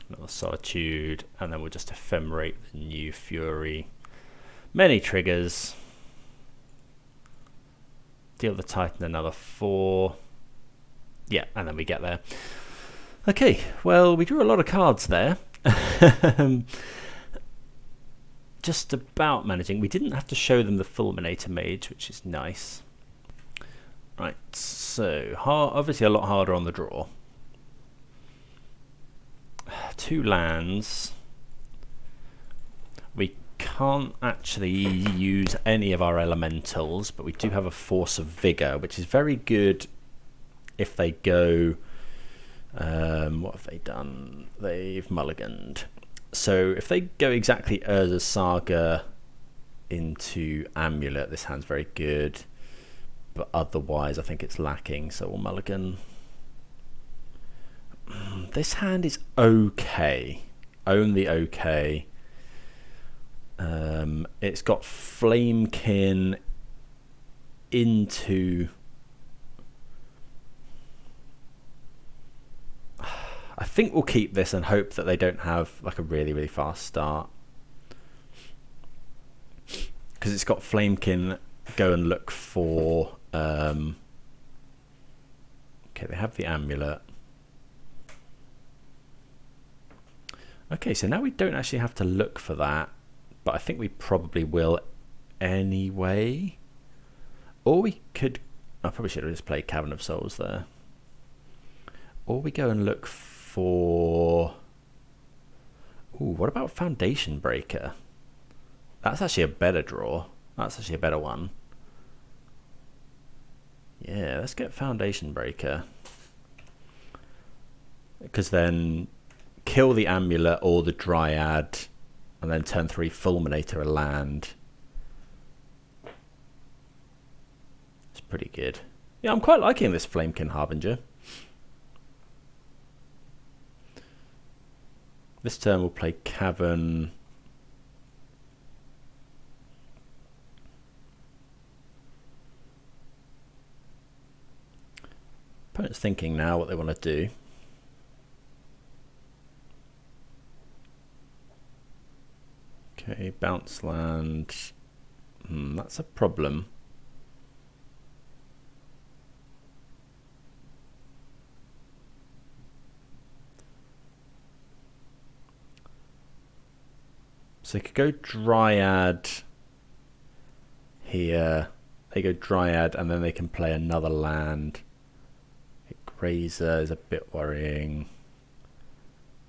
Another Solitude, and then we'll just ephemerate the new Fury. Many triggers. Deal the Titan another 4. Yeah, and then we get there. Okay, well, we drew a lot of cards there. Just about managing. We didn't have to show them the Fulminator Mage, which is nice. Right, so obviously a lot harder on the draw. 2 lands. We can't actually use any of our elementals, but we do have a Force of Vigor, which is very good if they go... what have they done? They've mulliganed. So if they go exactly Urza's Saga into Amulet, this hand's very good. but otherwise I think it's lacking, so we'll mulligan. This hand is okay, only okay. It's got Flamekin into... I think we'll keep this and hope that they don't have like a really fast start, because it's got Flamekin go and look for okay, they have the amulet. Okay, so now we don't actually have to look for that, but I think we probably will anyway. Or we could, I probably should have just played Cavern of Souls there. Or we go and look for... Ooh, what about Foundation Breaker? That's actually a better draw. That's actually a better one. Yeah, let's get Foundation Breaker. Because then kill the amulet or the dryad, and then turn 3 Fulminator a land. It's pretty good. Yeah, I'm quite liking this Flamekin Harbinger. This turn we'll play Cavern. Opponent's thinking now what they want to do. Okay, bounce land. That's a problem. So they could go Dryad here. They go Dryad and then they can play another land. Grazer is a bit worrying.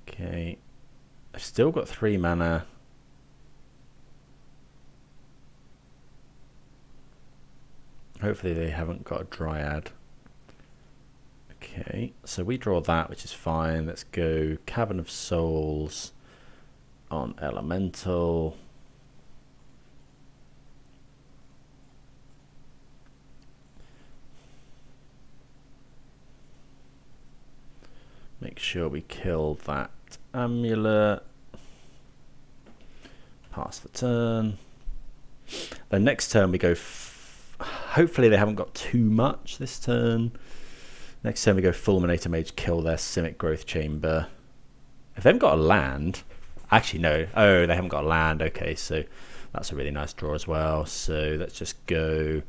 Okay. I've still got 3 mana. Hopefully they haven't got a Dryad. Okay, so we draw that, which is fine. Let's go Cavern of Souls on Elemental. Make sure we kill that amulet. Pass the turn. Then next turn we go... hopefully they haven't got too much this turn. Next turn we go Fulminator Mage, kill their Simic Growth Chamber. If they haven't got a land... Actually, no. Oh, they haven't got a land. Okay, so that's a really nice draw as well. So let's just go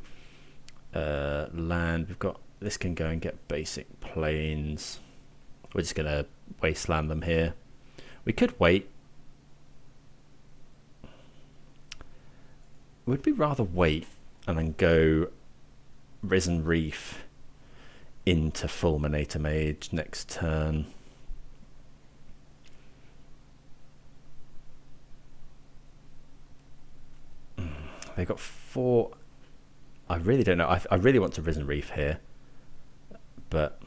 land. We've got... This can go and get basic plains. We're just going to wasteland them here. We could wait. Would we rather wait and then go Risen Reef into Fulminator Mage next turn? They've got 4. I really don't know. I really want to Risen Reef here, but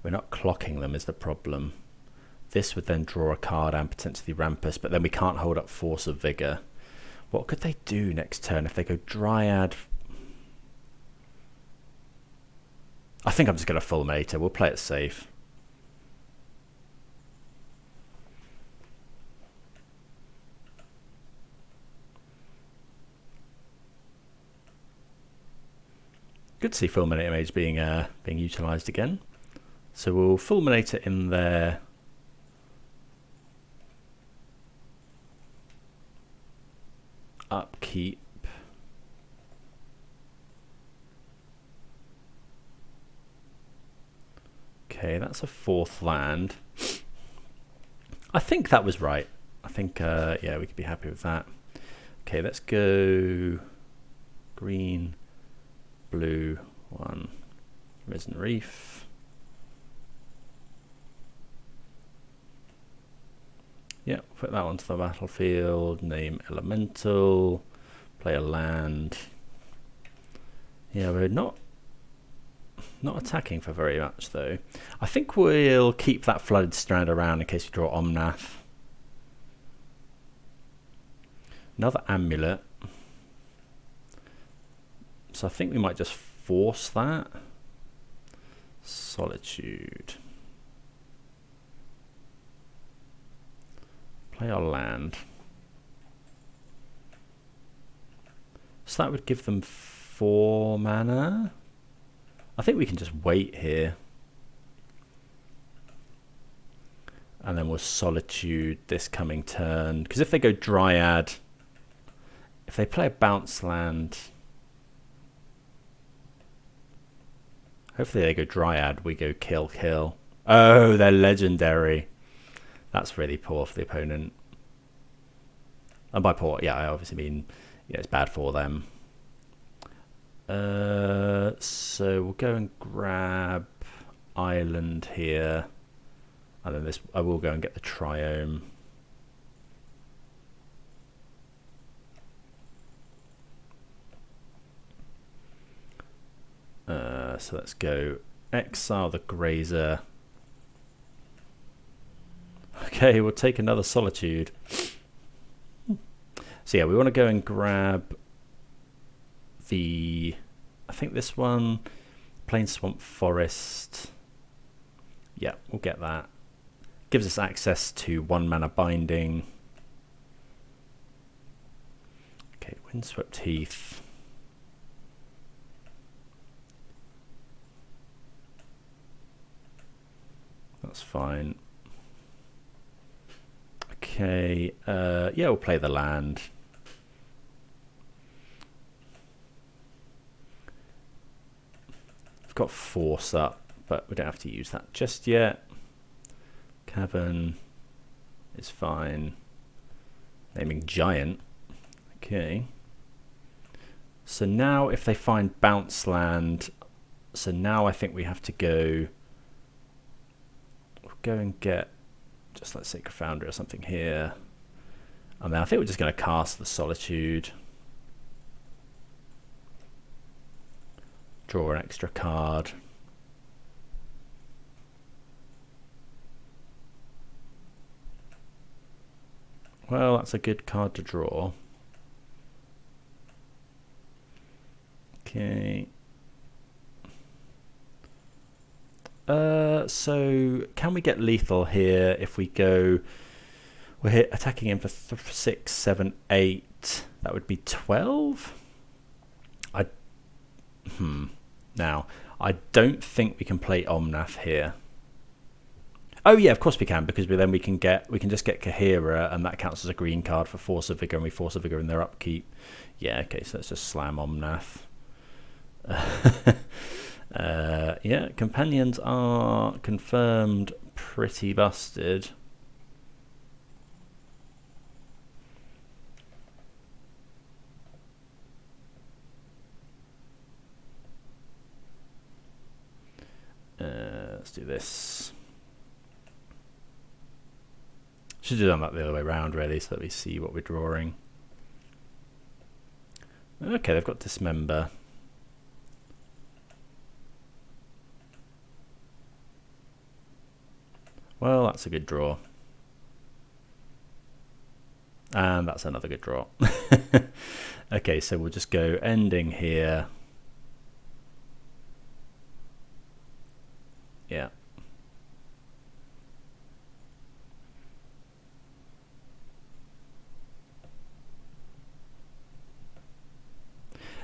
we're not clocking them is the problem. This would then draw a card and potentially ramp us, but then we can't hold up Force of Vigor. What could they do next turn if they go Dryad? I think I'm just going to Fulminator. We'll play it safe. Good to see Fulminator Mage being utilised again. So we'll Fulminator in there. Upkeep. Okay, that's a 4th land. I think that was right. I think, yeah, we could be happy with that. Okay, let's go green, blue, 1, Risen Reef. Yeah, put that onto the battlefield, name Elemental, play a land. Yeah, we're not attacking for very much though. I think we'll keep that Flooded Strand around in case we draw Omnath. Another amulet. So I think we might just force that. Solitude. Play our land. So that would give them 4 mana. I think we can just wait here. And then we'll Solitude this coming turn. Because if they go Dryad, if they play a bounce land, hopefully they go Dryad, we go kill, kill. Oh, they're legendary. That's really poor for the opponent. And by poor, yeah, I obviously mean, yeah, it's bad for them. So we'll go and grab Island here. And then this, I will go and get the Triome. So let's go exile the Grazer. Okay, we'll take another Solitude. So yeah, we want to go and grab the, I think this one, Plain Swamp Forest. Yeah, we'll get that. Gives us access to 1 mana binding. Okay, Windswept Heath. That's fine. Okay, yeah, we'll play the land. I've got Force up, but we don't have to use that just yet. Cavern is fine. Naming Giant. Okay. So now if they find bounce land, so now I think we have to go and get just like Sacred Foundry or something here. And then I think we're just going to cast the Solitude. Draw an extra card. Well, that's a good card to draw. Okay. So can we get lethal here if we go, we're attacking him for 6, 7, 8, that would be 12? Now, I don't think we can play Omnath here. Oh yeah, of course we can, because then we can just get Kaheera, and that counts as a green card for Force of Vigor, and we Force of Vigor in their upkeep. Yeah, okay, so let's just slam Omnath. Yeah, companions are confirmed pretty busted. Let's do this. Should have done that the other way around, really, so that we see what we're drawing. Okay, they've got Dismember. Well, that's a good draw. And that's another good draw. Okay, so we'll just go ending here. Yeah.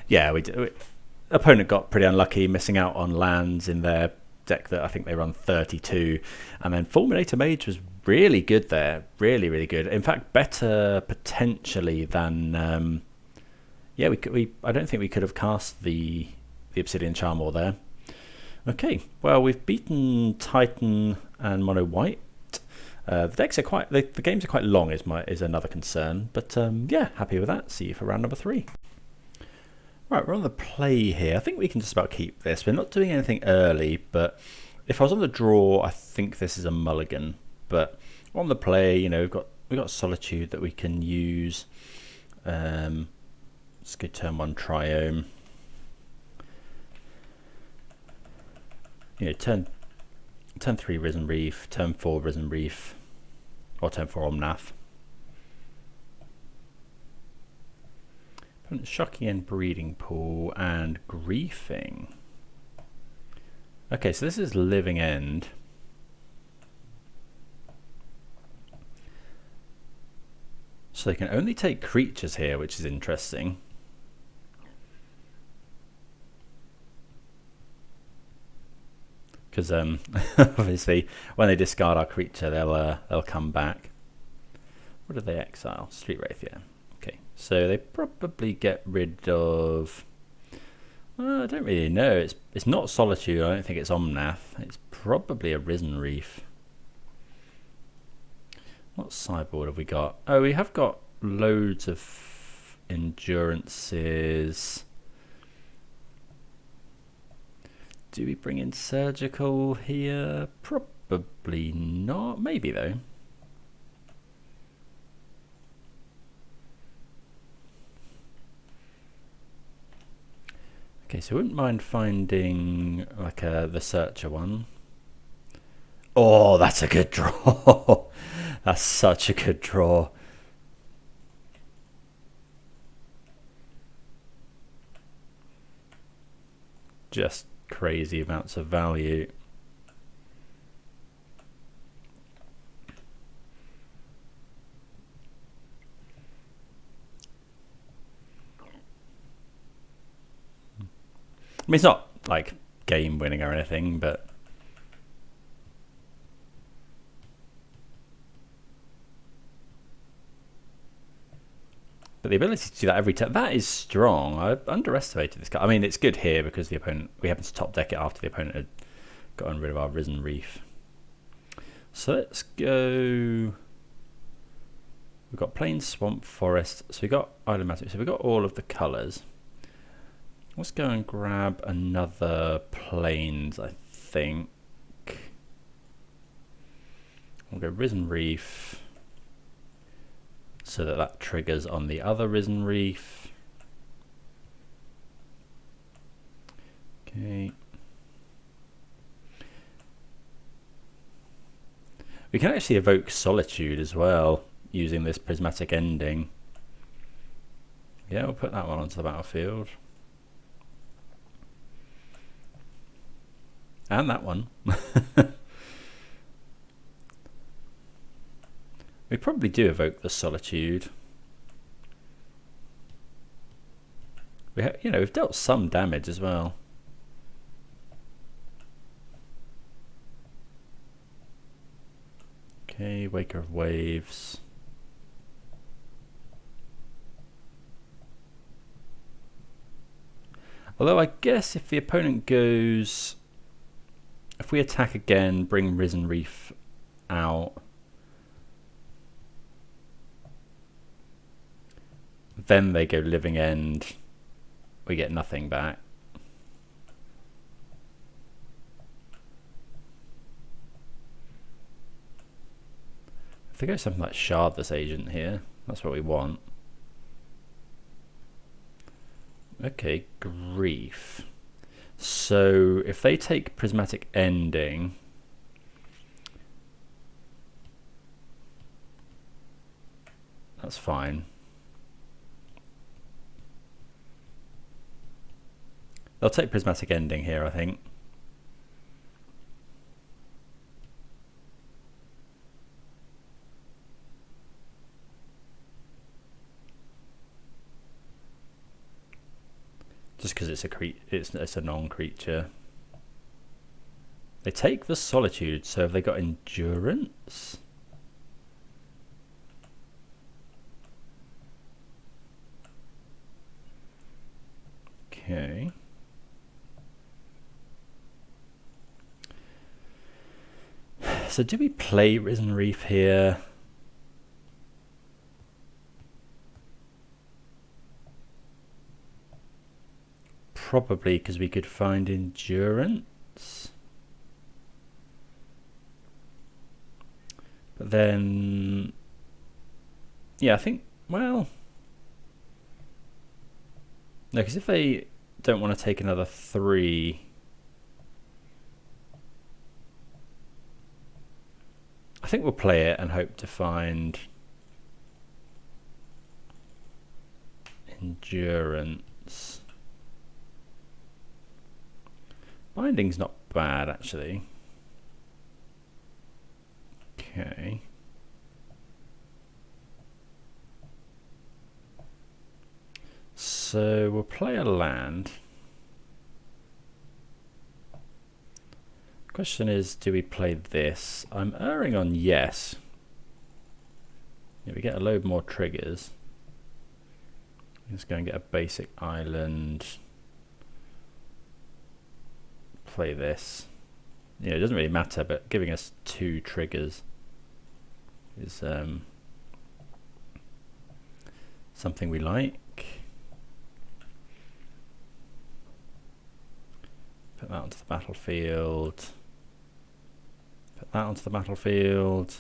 Yeah, opponent got pretty unlucky, missing out on lands in their deck that I think they run 32, and then Fulminator Mage was really good there, really good. In fact, better potentially than yeah. I don't think we could have cast the Obsidian Charmor there. Okay, well, we've beaten Titan and Mono White. The decks are quite, the games are quite long is another concern, but yeah, happy with that. See you for round number 3. Right, we're on the play here. I think we can just about keep this. We're not doing anything early, but if I was on the draw, I think this is a mulligan. But on the play, you know, we've got Solitude that we can use. Let's go turn 1 Triome. You know, turn 3 Risen Reef, turn 4 Risen Reef, or turn 4 Omnath. Shocking End, Breeding Pool, and Griefing. Okay, so this is Living End. So they can only take creatures here, which is interesting. Because obviously, when they discard our creature, they'll come back. What did they exile? Street Wraith, yeah. Okay, so they probably get rid of. I don't really know. It's not Solitude. I don't think it's Omnath. It's probably a Risen Reef. What sideboard have we got? Oh, we have got loads of endurances. Do we bring in Surgical here? Probably not. Maybe though. Okay, so I wouldn't mind finding like the Searcher one. Oh, that's a good draw. That's such a good draw. Just crazy amounts of value. I mean, it's not like game winning or anything, but the ability to do that every turn, that is strong. I underestimated this card. I mean, it's good here because the opponent, we happen to top deck it after the opponent had gotten rid of our Risen Reef. So let's go. We've got Plain Swamp Forest. So we got Idiomatic. So we've got all of the colours. Let's go and grab another Plains, I think. We'll go Risen Reef, so that triggers on the other Risen Reef. Okay. We can actually evoke Solitude as well using this Prismatic Ending. Yeah, we'll put that one onto the battlefield. And that one. We probably do evoke the Solitude. We have, we've dealt some damage as well. Okay, Waker of Waves. Although I guess if the opponent goes, if we attack again, bring Risen Reef out, then they go Living End, we get nothing back. If they go something like Shardless Agent here, that's what we want. Okay, Grief. So if they take Prismatic Ending, that's fine. They'll take Prismatic Ending here, I think. Just because it's a non-creature. They take the Solitude, so have they got Endurance? Okay. So do we play Risen Reef here? Probably, because we could find Endurance. But then, yeah, I think, well, no, because if they don't want to take another 3, I think we'll play it and hope to find Endurance. Binding's not bad, actually. Okay. So we'll play a land. Question is, do we play this? I'm erring on yes. Yeah, we get a load more triggers. Let's go and get a basic island. Play this. Yeah, it doesn't really matter, but giving us 2 triggers is something we like. Put that onto the battlefield. Put that onto the battlefield.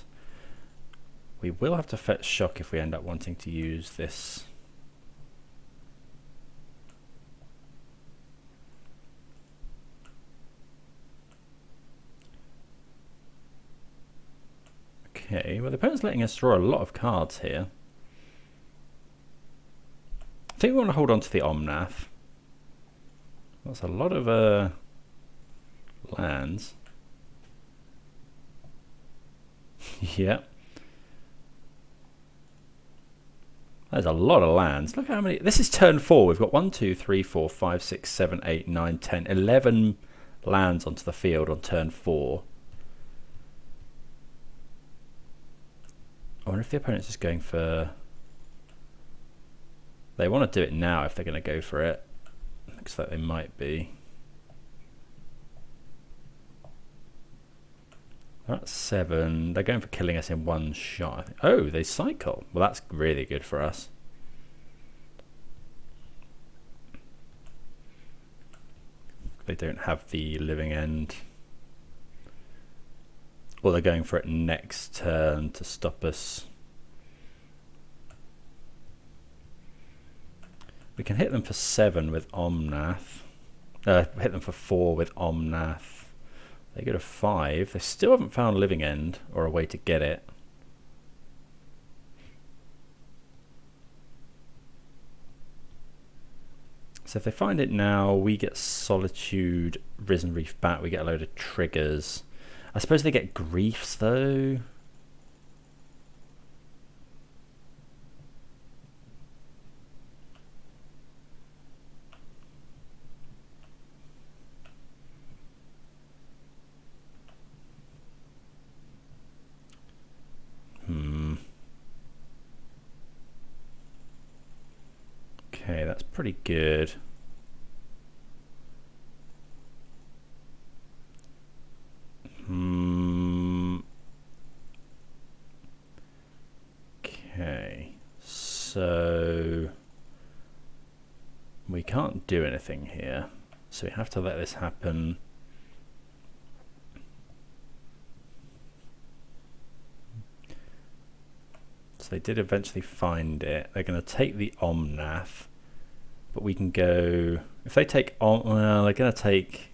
We will have to fetch shock if we end up wanting to use this. Okay, well the opponent's letting us draw a lot of cards here. I think we want to hold on to the Omnath. That's a lot of lands. Yeah. There's a lot of lands. Look how many. This is turn 4. We've got 1, 2, 3, 4, 5, 6, 7, 8, 9, 10, 11 lands onto the field on turn 4. I wonder if the opponent's just going for... They want to do it now if they're going to go for it. Looks like they might be. That's 7. They're going for killing us in one shot. Oh, they cycle. Well, that's really good for us. They don't have the living end. Or they're going for it next turn to stop us. We can hit them for 7 with Omnath. Hit them for 4 with Omnath. They go to 5. They still haven't found living end or a way to get it. So if they find it now, we get Solitude, Risen Reef back. We get a load of triggers. I suppose they get griefs though. Okay, that's pretty good. Okay, so we can't do anything here, so we have to let this happen. So they did eventually find it. They're going to take the Omnath, but we can go, if they take well, they're going to take,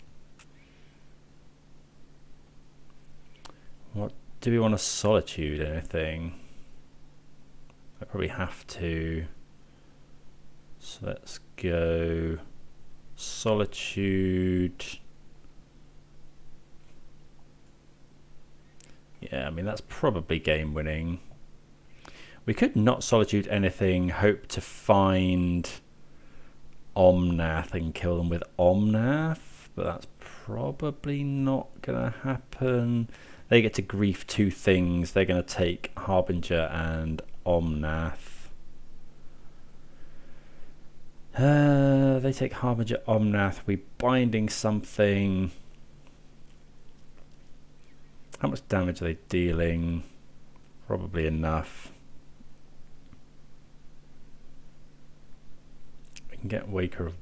what do we want to Solitude anything? I probably have to. So let's go Solitude. Yeah, I mean that's probably game winning. We could not Solitude anything, hope to find Omnath and kill them with Omnath, but that's probably not gonna happen. They get to grief 2 things. They're gonna take Harbinger and Omnath. They take Harbinger, Omnath. We binding something. How much damage are they dealing? Probably enough. We can get Waker of...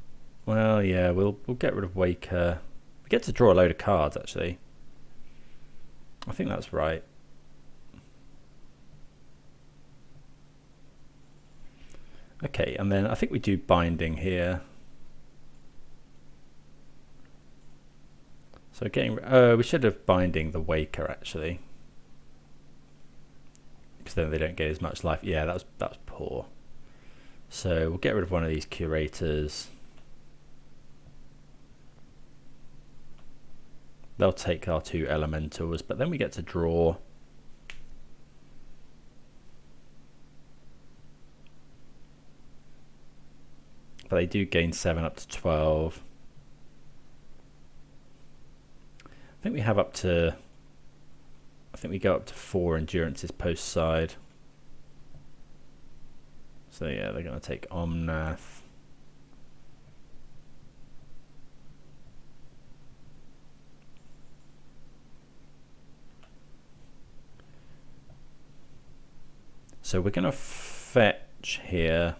Well, yeah, we'll get rid of Waker. We get to draw a load of cards, actually. I think that's right. Okay, and then I think we do binding here. So getting... we should have binding the Waker, actually. Because then they don't get as much life. Yeah, that was poor. So we'll get rid of one of these curators. They'll take our 2 elementals, but then we get to draw. But they do gain 7 up to 12. I think we have up to, I think we go up to 4 endurances post side. So yeah, they're going to take Omnath. So we're going to fetch here.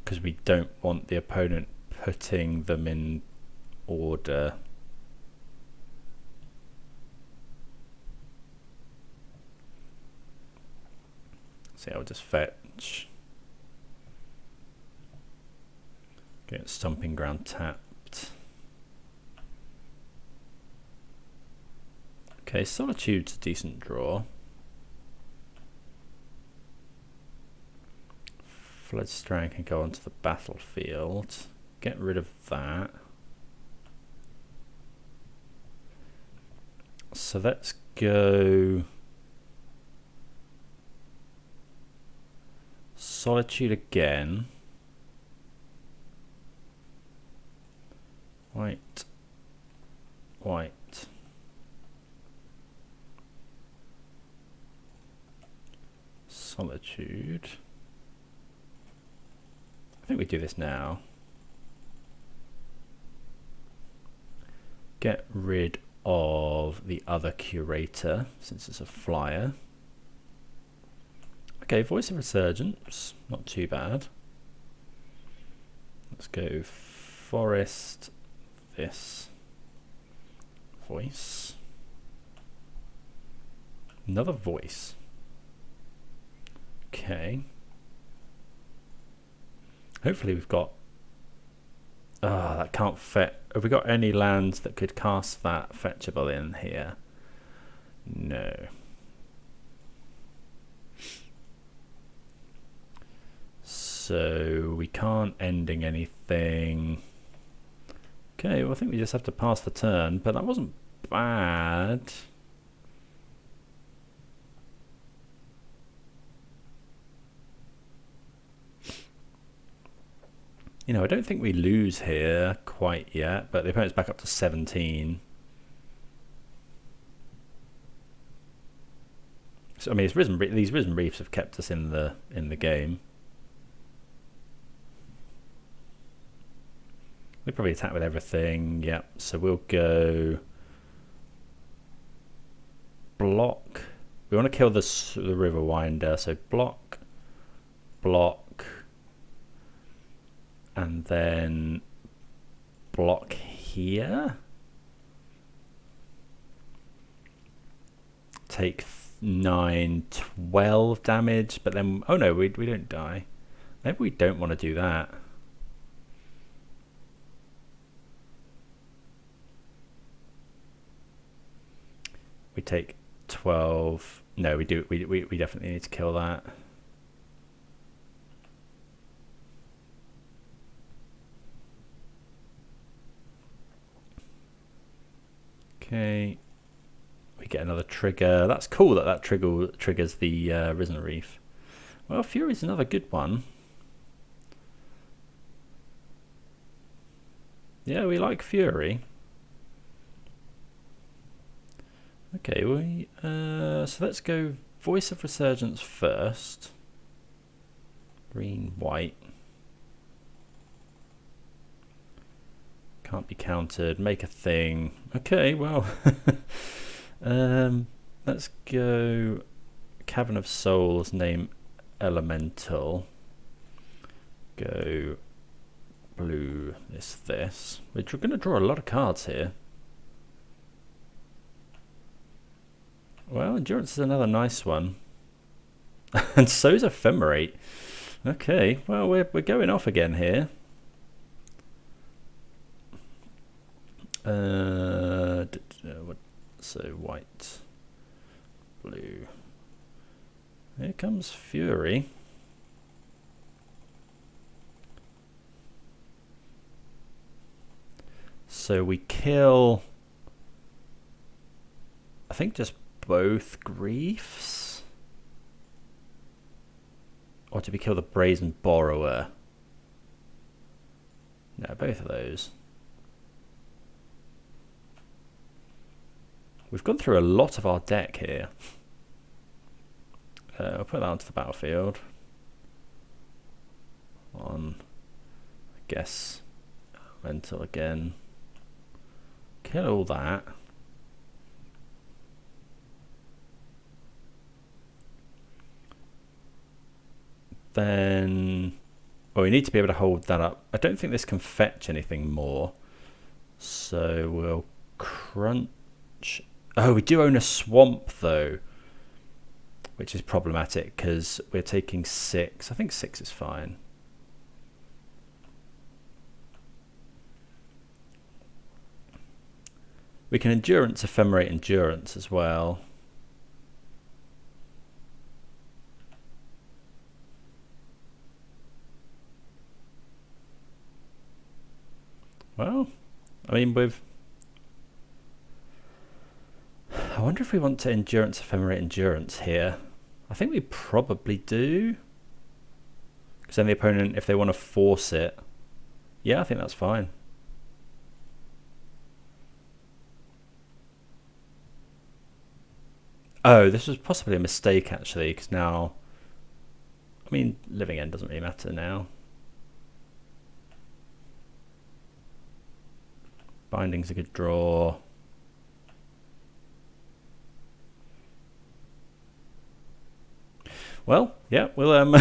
Because we don't want the opponent putting them in order. So I'll just fetch. Get Stomping Ground tapped. Okay, Solitude's a decent draw. Flooded Strand can go onto the battlefield. Get rid of that. So let's go Solitude again. White. White. Solitude. I think we do this now. Get rid of the other curator since it's a flyer. Okay, Voice of Resurgence, not too bad. Let's go forest, this, voice, another voice. Okay. Hopefully we've got... that can't fetch. Have we got any lands that could cast that fetchable in here? No. So we can't ending anything. Okay, well I think we just have to pass the turn, but that wasn't bad. You know, I don't think we lose here quite yet, but the opponent's back up to 17. So I mean, these Risen Reefs have kept us in the game. We probably attack with everything. Yep. So we'll go block. We want to kill the River Winder. So block, block. And then block here. Take 9, 12 damage, but then, oh no, we don't die. Maybe we don't want to do that. We take 12. No, we do. We definitely need to kill that. Okay, we get another trigger. That's cool that triggers the Risen Reef. Well, Fury's another good one. Yeah, we like Fury. Okay, so let's go Voice of Resurgence first. Green, white. Can't be countered. Make a thing. Okay, well, let's go Cavern of Souls, name Elemental. Go blue, this. We're going to draw a lot of cards here. Well, Endurance is another nice one. And so's Ephemerate. Okay, well, we're going off again here. So white, blue, Here comes Fury. So we kill, I think, just both Griefs? Or did we kill the Brazen Borrower? No, both of those. We've gone through a lot of our deck here. I'll put that onto the battlefield. On, I guess, Elemental again. Kill all that. Then, well, we need to be able to hold that up. I don't think this can fetch anything more. So we'll crunch. Oh, we do own a swamp though, which is problematic because we're taking 6. I think 6 is fine. We can Endurance, Ephemerate Endurance as well. Well, I mean, I wonder if we want to Endurance, Ephemerate Endurance here. I think we probably do. Because then the opponent, if they want to force it, yeah, I think that's fine. Oh, this was possibly a mistake actually, because now, I mean, Living End doesn't really matter now. Binding's a good draw. Well, yeah, we'll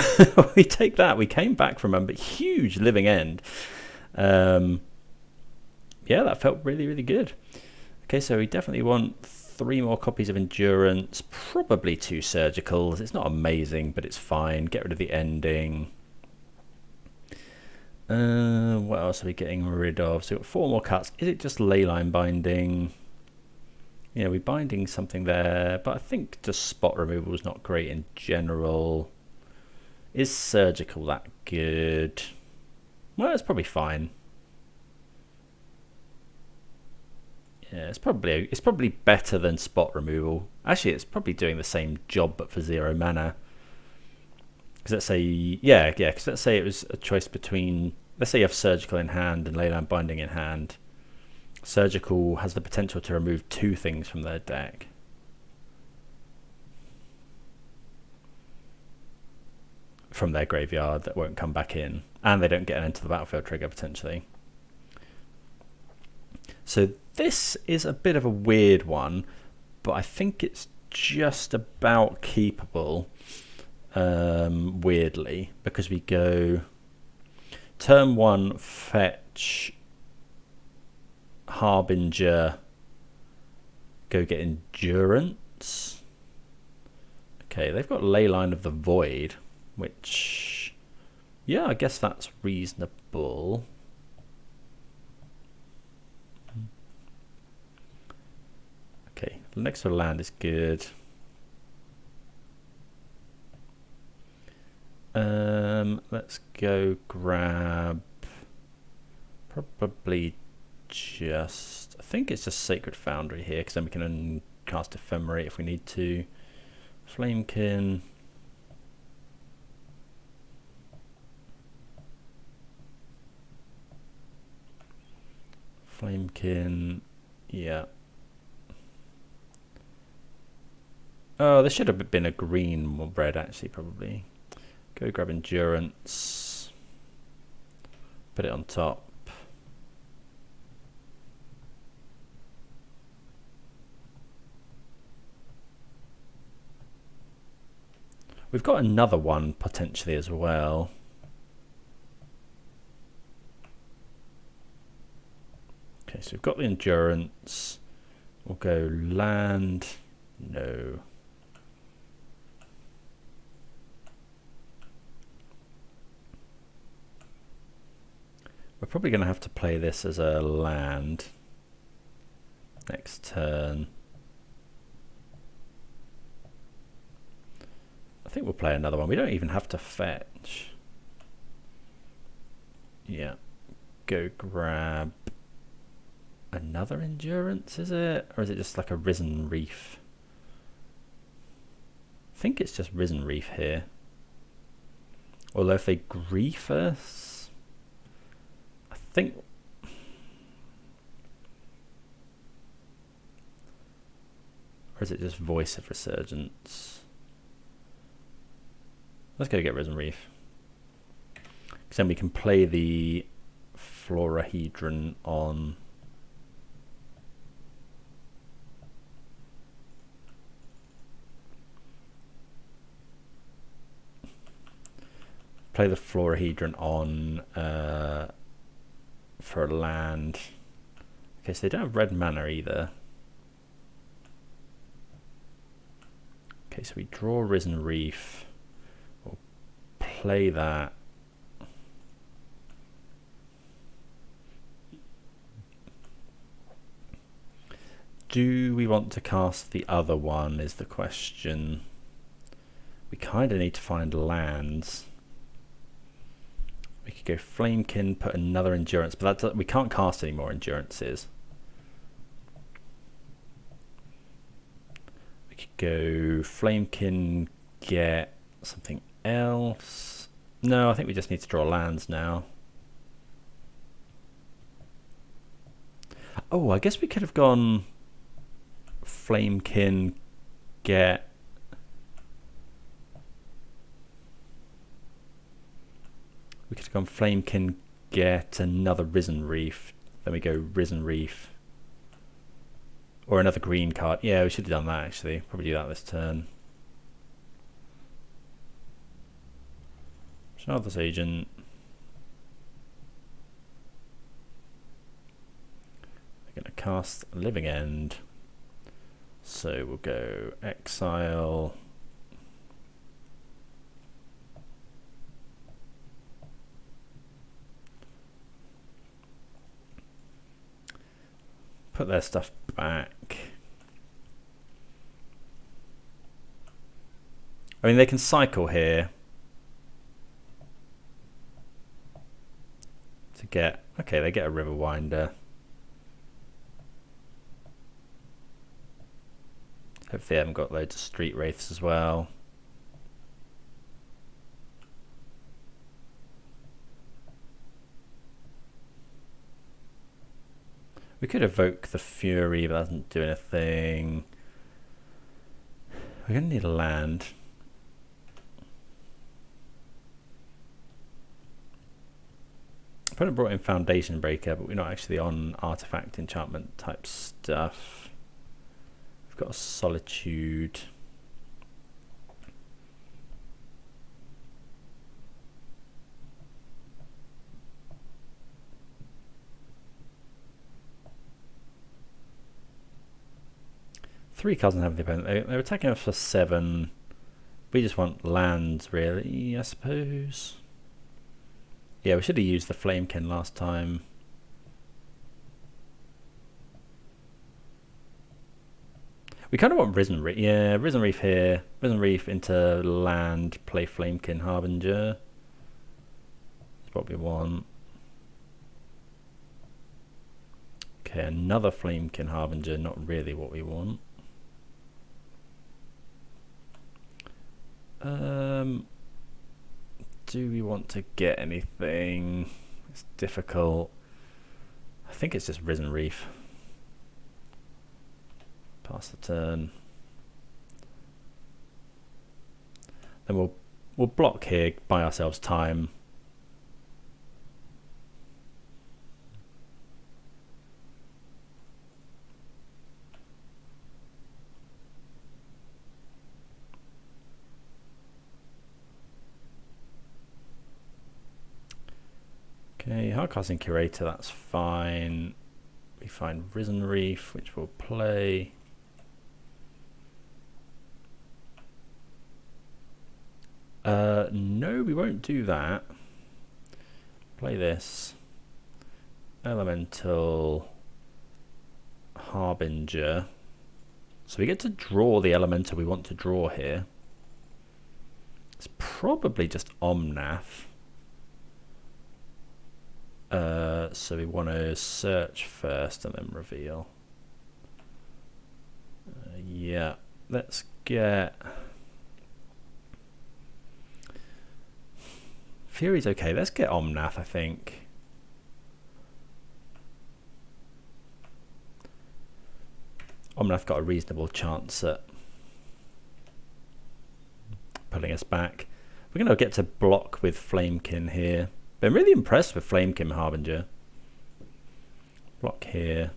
we take that. We came back from a huge Living End. Yeah, that felt really, really good. Okay, so we definitely want 3 more copies of Endurance, probably 2 Surgicals. It's not amazing, but it's fine. Get rid of the ending. What else are we getting rid of? So we've got 4 more cuts. Is it just Leyline Binding? Yeah, we're binding something there, but I think just spot removal is not great in general. Is Surgical that good? Well, it's probably fine. Yeah, it's probably better than spot removal. Actually, it's probably doing the same job but for 0 mana. Because let's say, yeah, because let's say it was a choice between, let's say you have Surgical in hand and Leyline Binding in hand. Surgical has the potential to remove 2 things from their deck. From their graveyard that won't come back in. And they don't get an Enter the Battlefield trigger, potentially. So this is a bit of a weird one, but I think it's just about keepable, weirdly, because we go turn 1, fetch Harbinger, go get Endurance. Okay, they've got Leyline of the Void, which, yeah, I guess that's reasonable. Okay, next to land is good. Let's go grab probably just, I think it's just Sacred Foundry here, because then we can cast Ephemerate if we need to. Flamekin. Flamekin, yeah. Oh, there should have been a green red actually, probably. Go grab Endurance. Put it on top. We've got another one potentially as well. Okay, so we've got the Endurance. We'll go land. No. We're probably going to have to play this as a land next turn. I think we'll play another one. We don't even have to fetch. Yeah. Go grab another endurance, is it? Or is it just like a Risen Reef? I think it's just Risen Reef here. Although if they grief us, I think... Or is it just Voice of Resurgence? Let's go get Risen Reef. Because then we can play the Florahedron on... Play the Florahedron on for a land. Okay, so they don't have red mana either. Okay, so we draw Risen Reef. We'll play that. Do we want to cast the other one is the question. We kind of need to find lands. We could go Flamekin, put another endurance, but we can't cast any more endurances. We could go Flamekin, get something else. No, I think we just need to draw lands now. Oh, I guess we could have gone Flamekin, get... We could have gone Flamekin, get another Risen Reef. Then we go Risen Reef. Or another green card. Yeah, we should have done that actually. Probably do that this turn. Shardless Agent. We're going to cast Living End. So we'll go Exile. Put their stuff back. I mean, they can cycle here to get... Okay, they get a Riverwinder. Hopefully they haven't got loads of Street Wraiths as well. We could evoke the Fury, but that doesn't do anything. We're going to need a land. I could have brought in Foundation Breaker, but we're not actually on artifact enchantment type stuff. We've got a Solitude. Three cards and have the opponent. They're attacking us for 7. We just want lands, really, I suppose. Yeah, we should have used the Flamekin last time. We kind of want Risen Reef. Yeah, Risen Reef here. Risen Reef into land, play Flamekin Harbinger. That's what we want. Okay, another Flamekin Harbinger, not really what we want. Do we want to get anything? It's difficult. I think it's just Risen Reef. Pass the turn. Then we'll block here, buy ourselves time. Okay, Hardcasting Curator, that's fine. We find Risen Reef, which we'll play. No, we won't do that. Play this. Elemental Harbinger. So we get to draw the elemental we want to draw here. probably just Omnath. So we want to search first and then reveal. Yeah, let's get... Fury's okay, let's get Omnath, I think. Omnath got a reasonable chance at pulling us back. We're going to get to block with Flamekin here. Been really impressed with Flamekin Harbinger. Block here.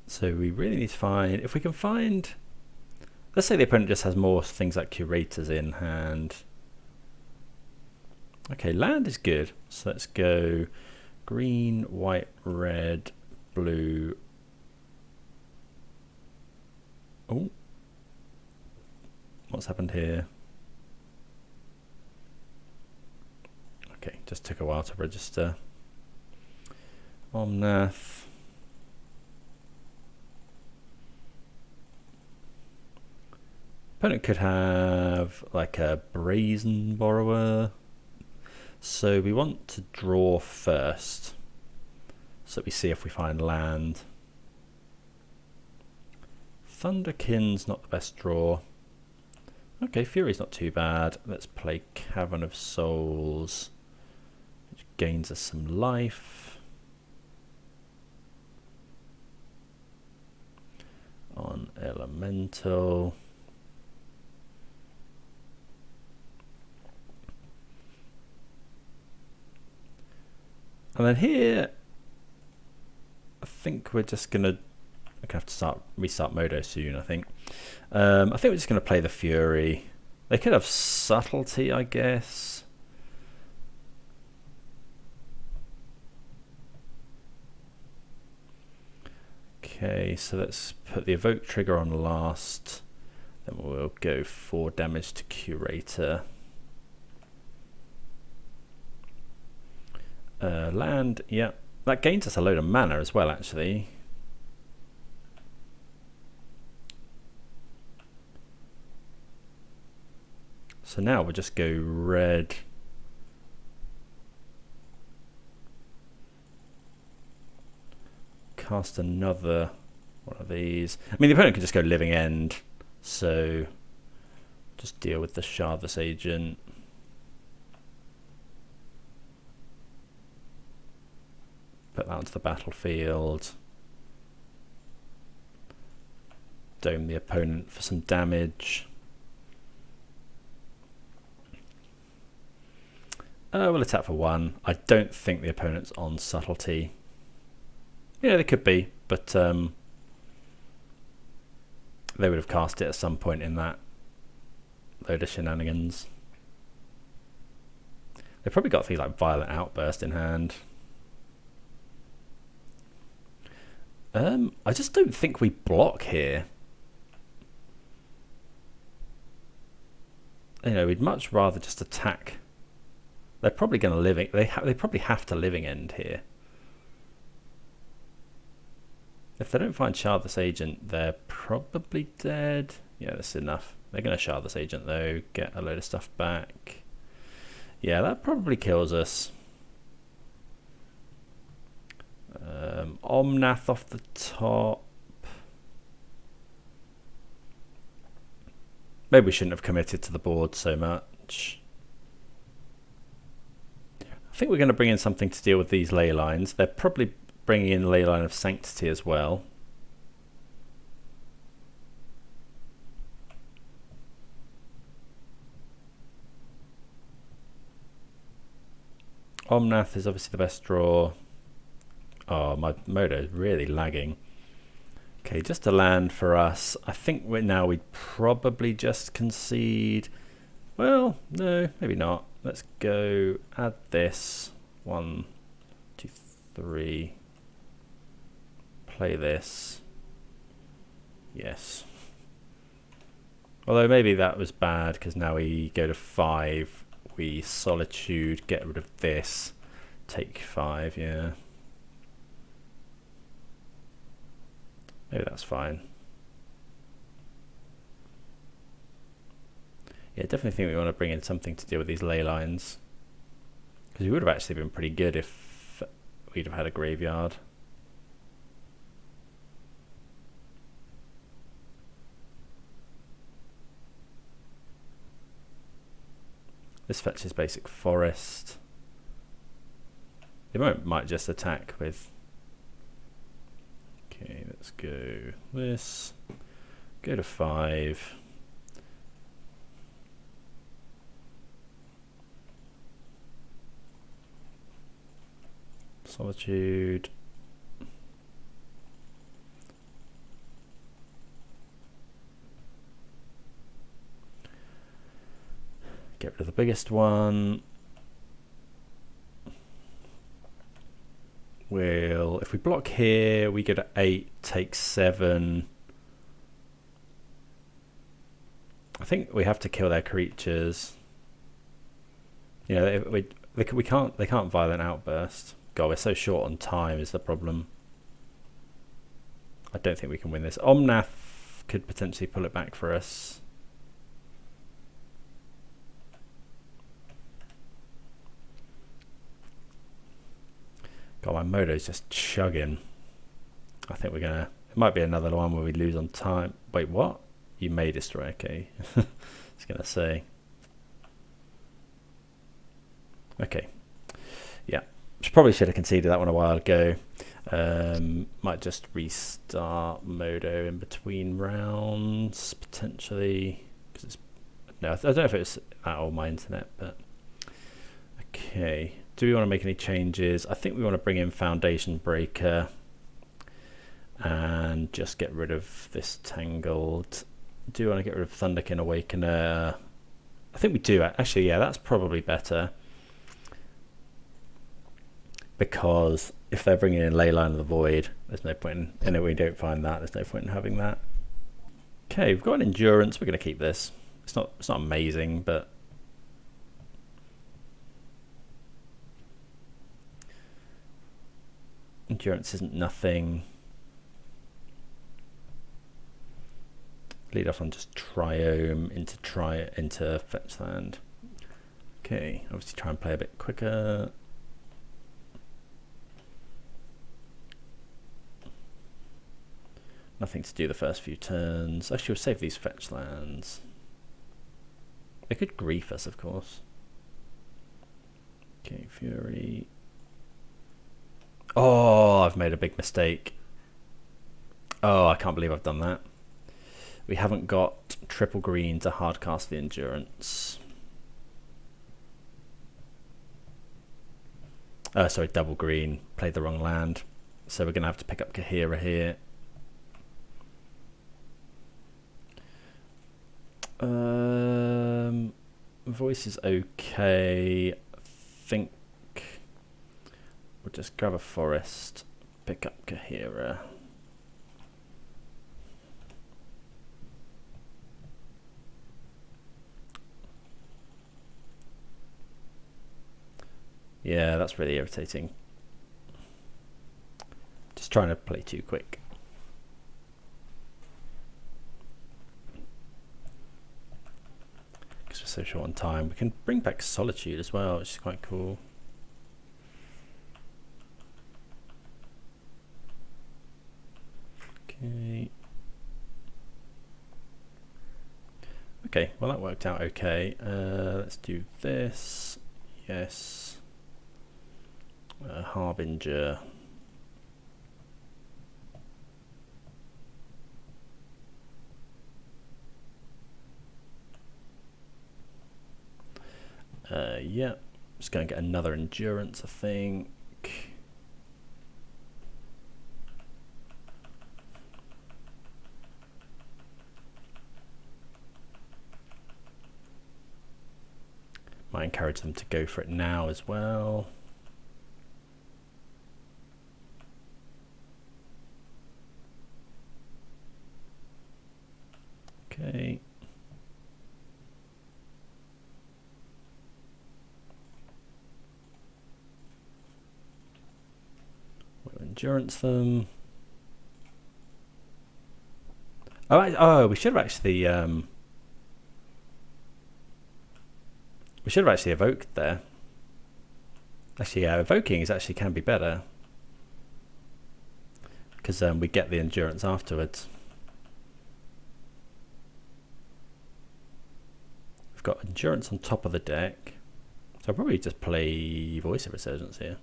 So we really need to find, if we can find, let's say the opponent just has more things like Curators in hand. Okay, land is good. So let's go green, white, red, blue. Oh, what's happened here? Okay, just took a while to register. Omnath. Opponent could have like a Brazen Borrower. So we want to draw first. So we see if we find land. Thunderkin's not the best draw. Okay, Fury's not too bad. Let's play Cavern of Souls, which gains us some life. On Elemental. And then here, I think we're just going to have to restart Modo soon, I think. I think we're just going to play the Fury. They could have Subtlety, I guess. Okay, so let's put the Evoke trigger on last. Then we'll go 4 damage to Curator. Land, yeah. That gains us a load of mana as well, actually. So now we'll just go red. Cast another one of these. I mean, the opponent could just go Living End. So just deal with the Shardless Agent. Put that onto the battlefield. Dome the opponent for some damage. We'll attack for 1. I don't think the opponent's on Subtlety. Yeah, they could be, but they would have cast it at some point in that load of shenanigans. They've probably got things like Violent Outburst in hand. I just don't think we block here. You know, we'd much rather just attack. They're probably going to living. They probably have to Living End here. If they don't find Shardless Agent, they're probably dead. Yeah, that's enough. They're going to Shardless Agent though. Get a load of stuff back. Yeah, that probably kills us. Omnath off the top. Maybe we shouldn't have committed to the board so much. I think we're going to bring in something to deal with these ley lines. They're probably bringing in Leyline of Sanctity as well. Omnath is obviously the best draw. Oh, my Modo is really lagging. Okay, just a land for us. I think we'd probably just concede. Well, no, maybe not. Let's go add this. 1, 2, 3. Play this. Yes. Although maybe that was bad because now we go to 5, we Solitude, get rid of this, take 5, yeah. Maybe that's fine. Yeah, definitely think we want to bring in something to deal with these ley lines. Because we would have actually been pretty good if we'd have had a graveyard. This fetches basic forest. They might just attack with... Okay, let's go this. Go to 5. Solitude. Get rid of the biggest one. If we block here, we go to 8, take 7. I think we have to kill their creatures. You know, they can't violent outburst. God, we're so short on time is the problem. I don't think we can win this. Omnath could potentially pull it back for us. God, my Modo's just chugging. I think we're gonna... It might be another one where we lose on time. Wait, what? You may destroy, okay. I was gonna say. Okay. Yeah. Probably should have conceded that one a while ago. Might just restart Modo in between rounds, potentially. No, I don't know if it's that or my internet, but... Okay. Do we want to make any changes? I think we want to bring in Foundation Breaker and just get rid of this Tangled. Do we want to get rid of Thunderkin Awakener? I think we do. Actually, yeah, that's probably better. Because if they're bringing in Leyline of the Void, there's no point in it. We don't find that. There's no point in having that. Okay, we've got an Endurance. We're going to keep this. It's not amazing, but... Endurance isn't nothing. Lead off on just Triome into fetch land. Okay, obviously try and play a bit quicker. Nothing to do the first few turns. Actually, we'll save these fetch lands. They could grief us, of course. Okay, Fury. Oh, I've made a big mistake. Oh, I can't believe I've done that. We haven't got triple green to hardcast the Endurance. Sorry, double green. Played the wrong land. So we're going to have to pick up Kaheera here. Voice is okay. I think we'll just grab a forest, pick up Kaheera. Yeah, that's really irritating. Just trying to play too quick. Because we're so short on time. We can bring back Solitude as well, which is quite cool. Okay. Okay, well that worked out okay. Let's do this. Yes. Harbinger. Yeah, just going to get another Endurance, I think. Might encourage them to go for it now as well. Okay. endurance them. Oh, we should have actually evoked there. Actually, yeah, evoking can be better because we get the endurance afterwards. We've got endurance on top of the deck, so I'll probably just play Voice of Resurgence here.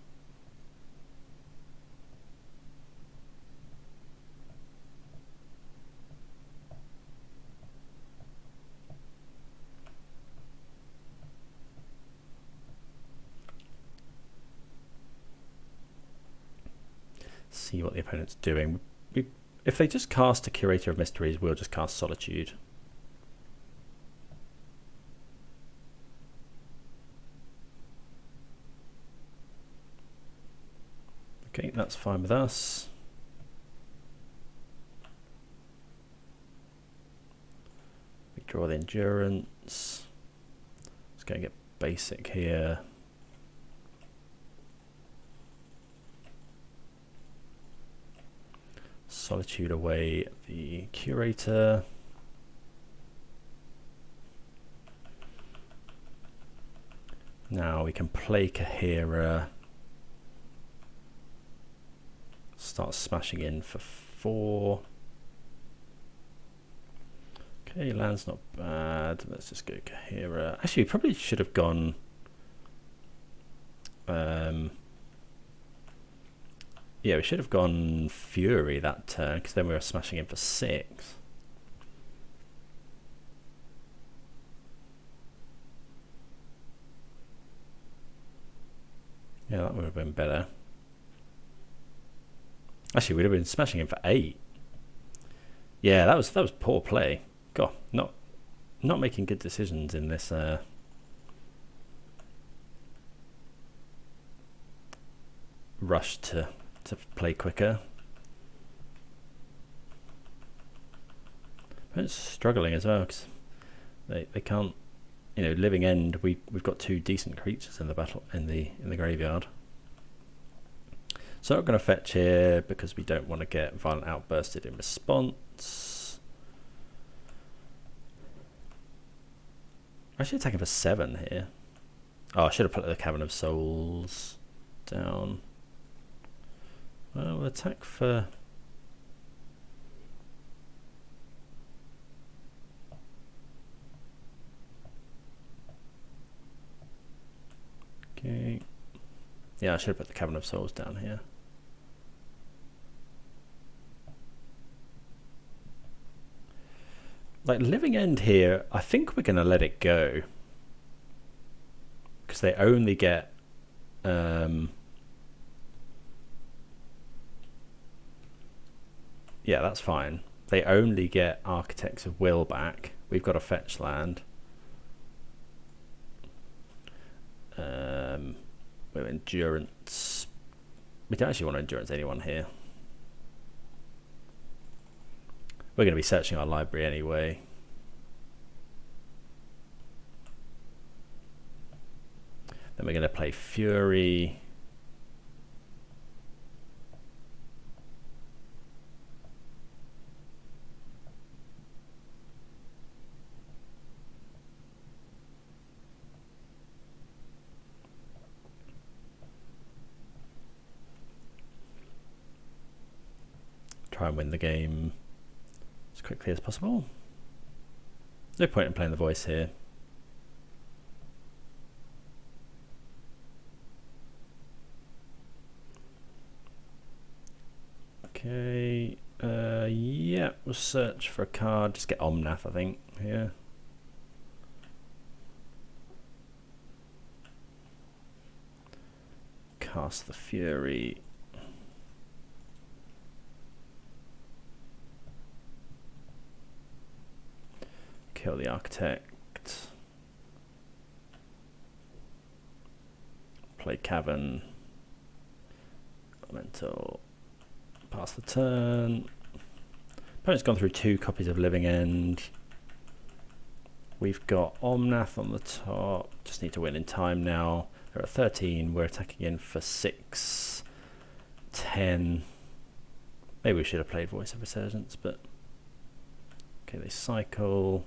See what the opponent's doing. If they just cast a Curator of Mysteries, we'll just cast Solitude. Okay, that's fine with us. We draw the endurance. Let's go and get basic here. Solitude away the Curator. Now we can play Kaheera. Start smashing in for 4. Okay, land's not bad. Let's just go Kaheera. Actually, we probably should have gone yeah, we should have gone Fury that turn, because then we were smashing in for 6. Yeah, that would have been better. Actually, we'd have been smashing in for 8. Yeah, that was poor play. God, not making good decisions in this rush to play quicker. But it's struggling as well because they can't, you know, Living End. We've got 2 decent creatures in the battle in the graveyard. So I'm going to fetch here because we don't want to get Violent Outbursted in response. Actually attacking for 7 here. Oh, I should have put the Cavern of Souls down. Well, we'll attack for... Okay. Yeah, I should have put the Cavern of Souls down here. Like, Living End here, I think we're going to let it go. Because they only get... yeah, that's fine. They only get Architects of Will back. We've got a fetch land. We're endurance. We don't actually want to endurance anyone here. We're going to be searching our library anyway. Then we're going to play Fury. Try and win the game as quickly as possible. No point in playing the voice here. Okay, yeah, we'll search for a card. Just get Omnath, I think, here. Cast the Fury. Kill the Architect. Play Cavern. Elemental. Pass the turn. Opponent's gone through 2 copies of Living End. We've got Omnath on the top. Just need to win in time now. They're at 13. We're attacking in for 6. 10. Maybe we should have played Voice of Resurgence, but okay, they cycle.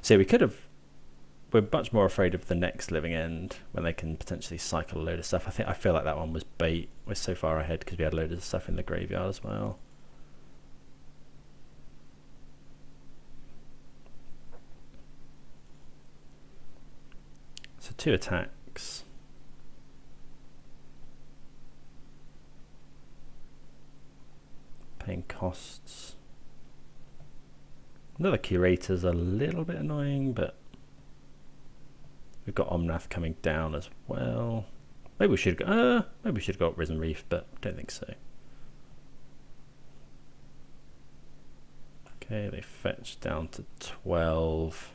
So we could have. We're much more afraid of the next Living End when they can potentially cycle a load of stuff. I feel like that one was bait. We're so far ahead because we had loads of stuff in the graveyard as well. So 2 attacks. Paying costs. Another Curator's a little bit annoying, but we've got Omnath coming down as well. Maybe we should go. Maybe we should have got Risen Reef, but I don't think so. Okay, they fetch down to 12.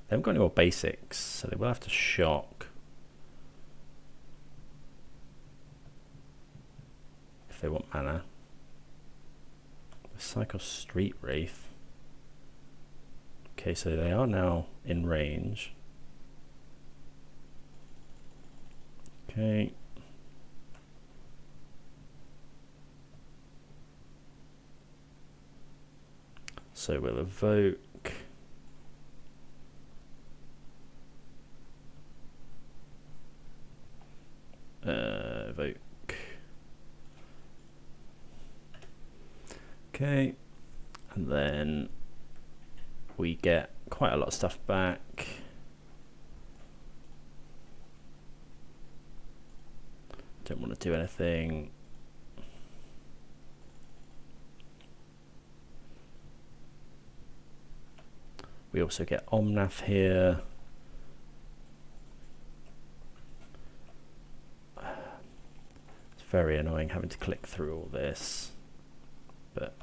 They haven't got any more basics, so they will have to shock. If they want mana. Cycle Street Wraith. Okay, so they are now in range. Okay. So we'll evoke. Evoke. Okay, and then we get quite a lot of stuff back. Don't want to do anything. We also get Omnath here. It's very annoying having to click through all this, but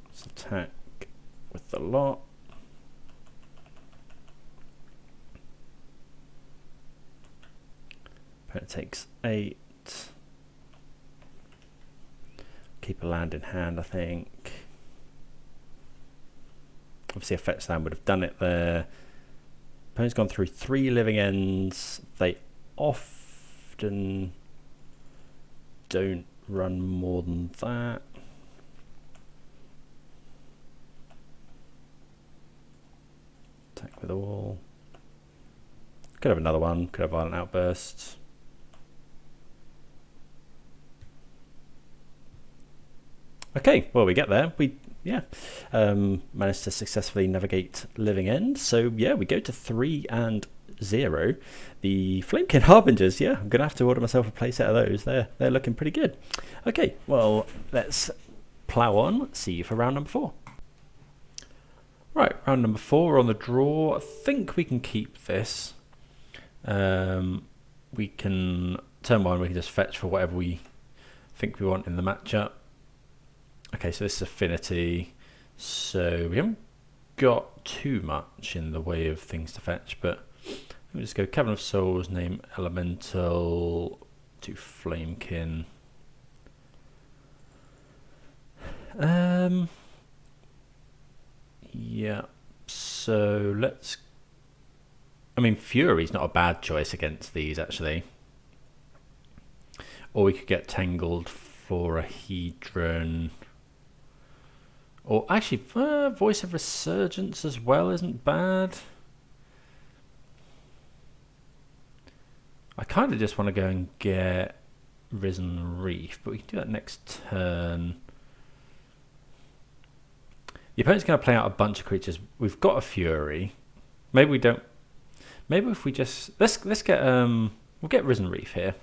let's attack with the lot. Opponent takes 8. Keep a land in hand, I think. Obviously a fetch land would have done it there. Opponent's gone through 3 living ends. They often don't run more than that. Attack with all. Could have another one. Could have Violent Outbursts. Okay, well we get there. We managed to successfully navigate Living End. So yeah, we go to 3 and 0. The Flamekin Harbingers, yeah, I'm gonna have to order myself a playset of those. They're looking pretty good. Okay, well let's plow on. See you for round number 4. Right, round number 4, we're on the draw. I think we can keep this. We can turn 1. We can just fetch for whatever we think we want in the matchup. Okay, so this is Affinity, so we haven't got too much in the way of things to fetch, but we'll just go Cavern of Souls, name Elemental, do Flamekin. Yeah, so let's... I mean, Fury's not a bad choice against these, actually. Or we could get Tangled Florahedron. Or actually, Voice of Resurgence as well isn't bad. I kind of just want to go and get Risen Reef, but we can do that next turn. The opponent's going to play out a bunch of creatures. We've got a Fury. Maybe we don't. Maybe if we just let's get we'll get Risen Reef here,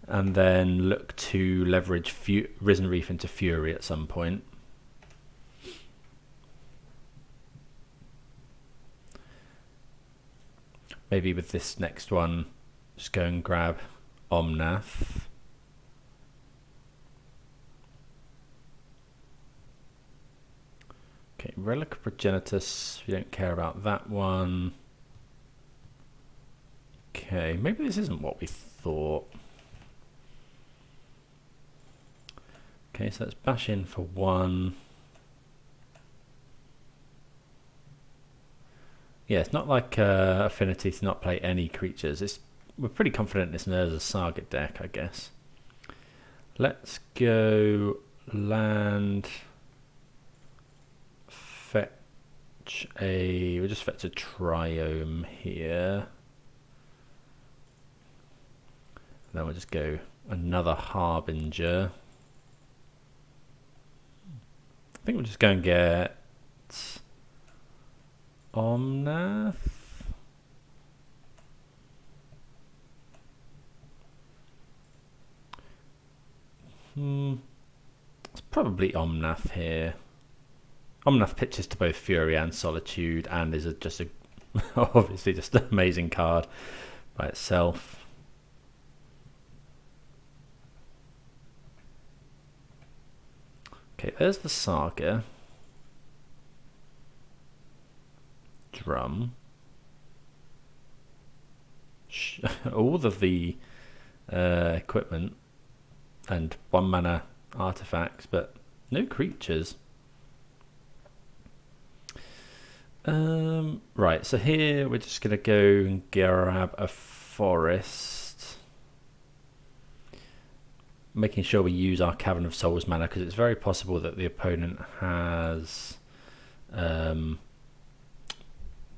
and then look to leverage Risen Reef into Fury at some point. Maybe with this next one, just go and grab Omnath. Okay, Relic of Progenitus, we don't care about that one. Okay, maybe this isn't what we thought. Okay, so let's bash in for 1. Yeah, it's not like Affinity to not play any creatures. We're pretty confident it's an Urza Saga deck, I guess. Let's go land, we'll just fetch a Triome here. And then we'll just go another Harbinger. I think we'll just go and get Omnath. It's probably Omnath here. Omnath pitches to both Fury and Solitude and is just a obviously just an amazing card by itself. Okay, there's the Saga. Drum. All of the equipment and 1 mana artifacts, but no creatures. Right, so here we're just going to go and grab a forest, making sure we use our Cavern of Souls mana, because it's very possible that the opponent has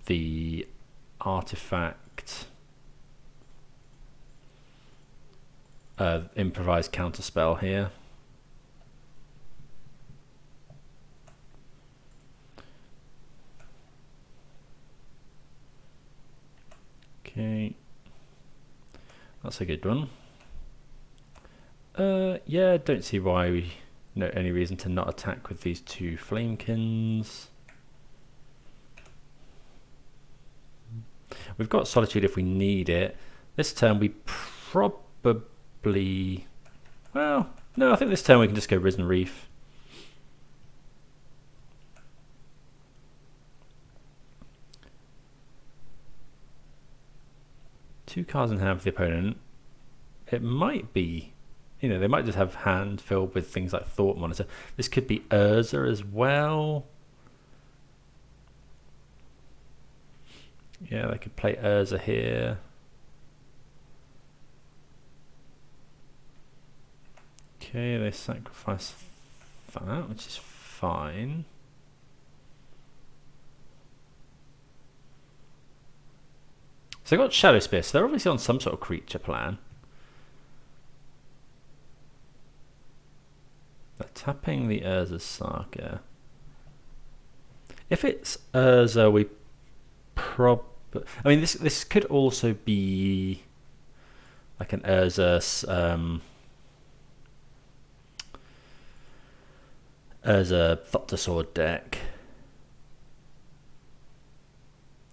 the artifact improvised counterspell here. Okay, that's a good one. Yeah, don't see why we any reason to not attack with these 2 Flamekins. We've got Solitude if we need it. This turn we probably... Well, no, I think this turn we can just go Risen Reef. Two cards in hand for the opponent. It might be... they might just have hand filled with things like Thought Monitor. This could be Urza as well. Yeah, they could play Urza here. Okay, they sacrifice that, which is fine. So they got Shadow Spear, so they're obviously on some sort of creature plan. They're tapping the Urza Saga. If it's Urza, we I mean, this could also be like an Urza Thopter Sword deck.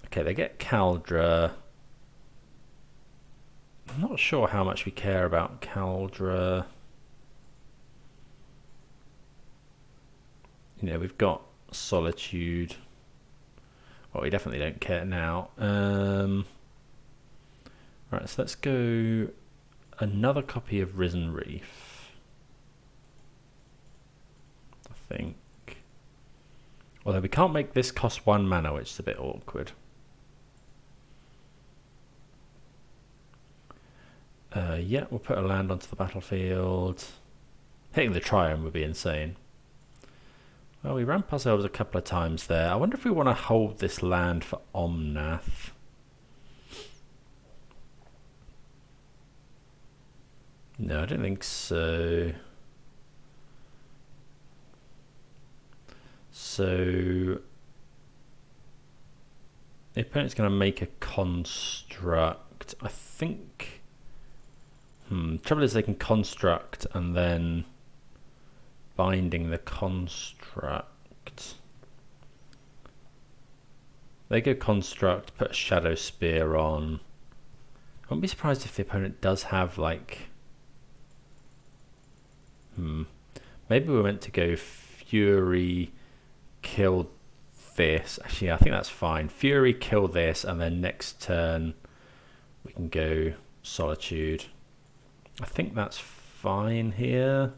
Okay, they get Kaldra. I'm not sure how much we care about Kaldra. We've got Solitude. Well, we definitely don't care now. Right, so let's go another copy of Risen Reef. I think. Although we can't make this cost 1 mana, which is a bit awkward. Yeah, we'll put a land onto the battlefield. Hitting the Triome would be insane. Well, we ramp ourselves a couple of times there. I wonder if we want to hold this land for Omnath. No, I don't think so. So the opponent's going to make a construct. I think... trouble is they can construct and then binding the construct. They go construct, put a Shadow Spear on. I wouldn't be surprised if the opponent does have like... Maybe we're meant to go Fury, kill this. Actually, I think that's fine. Fury, kill this, and then next turn we can go Solitude. I think that's fine here.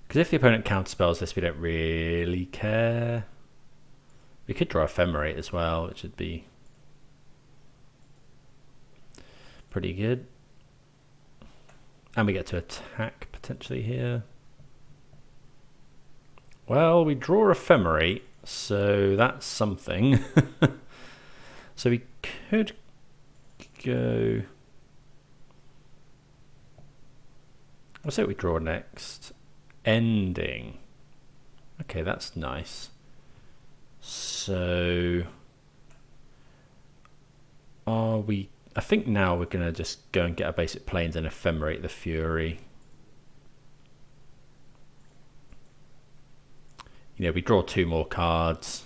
Because if the opponent counterspells this, we don't really care. We could draw Ephemerate as well, which would be pretty good. And we get to attack potentially here. Well, we draw Ephemerate, so that's something. So we could go... Let's say we draw next. Ending. Okay, that's nice. So are we... I think now we're going to just go and get our basic planes and Ephemerate the Fury. You know, we draw 2 more cards.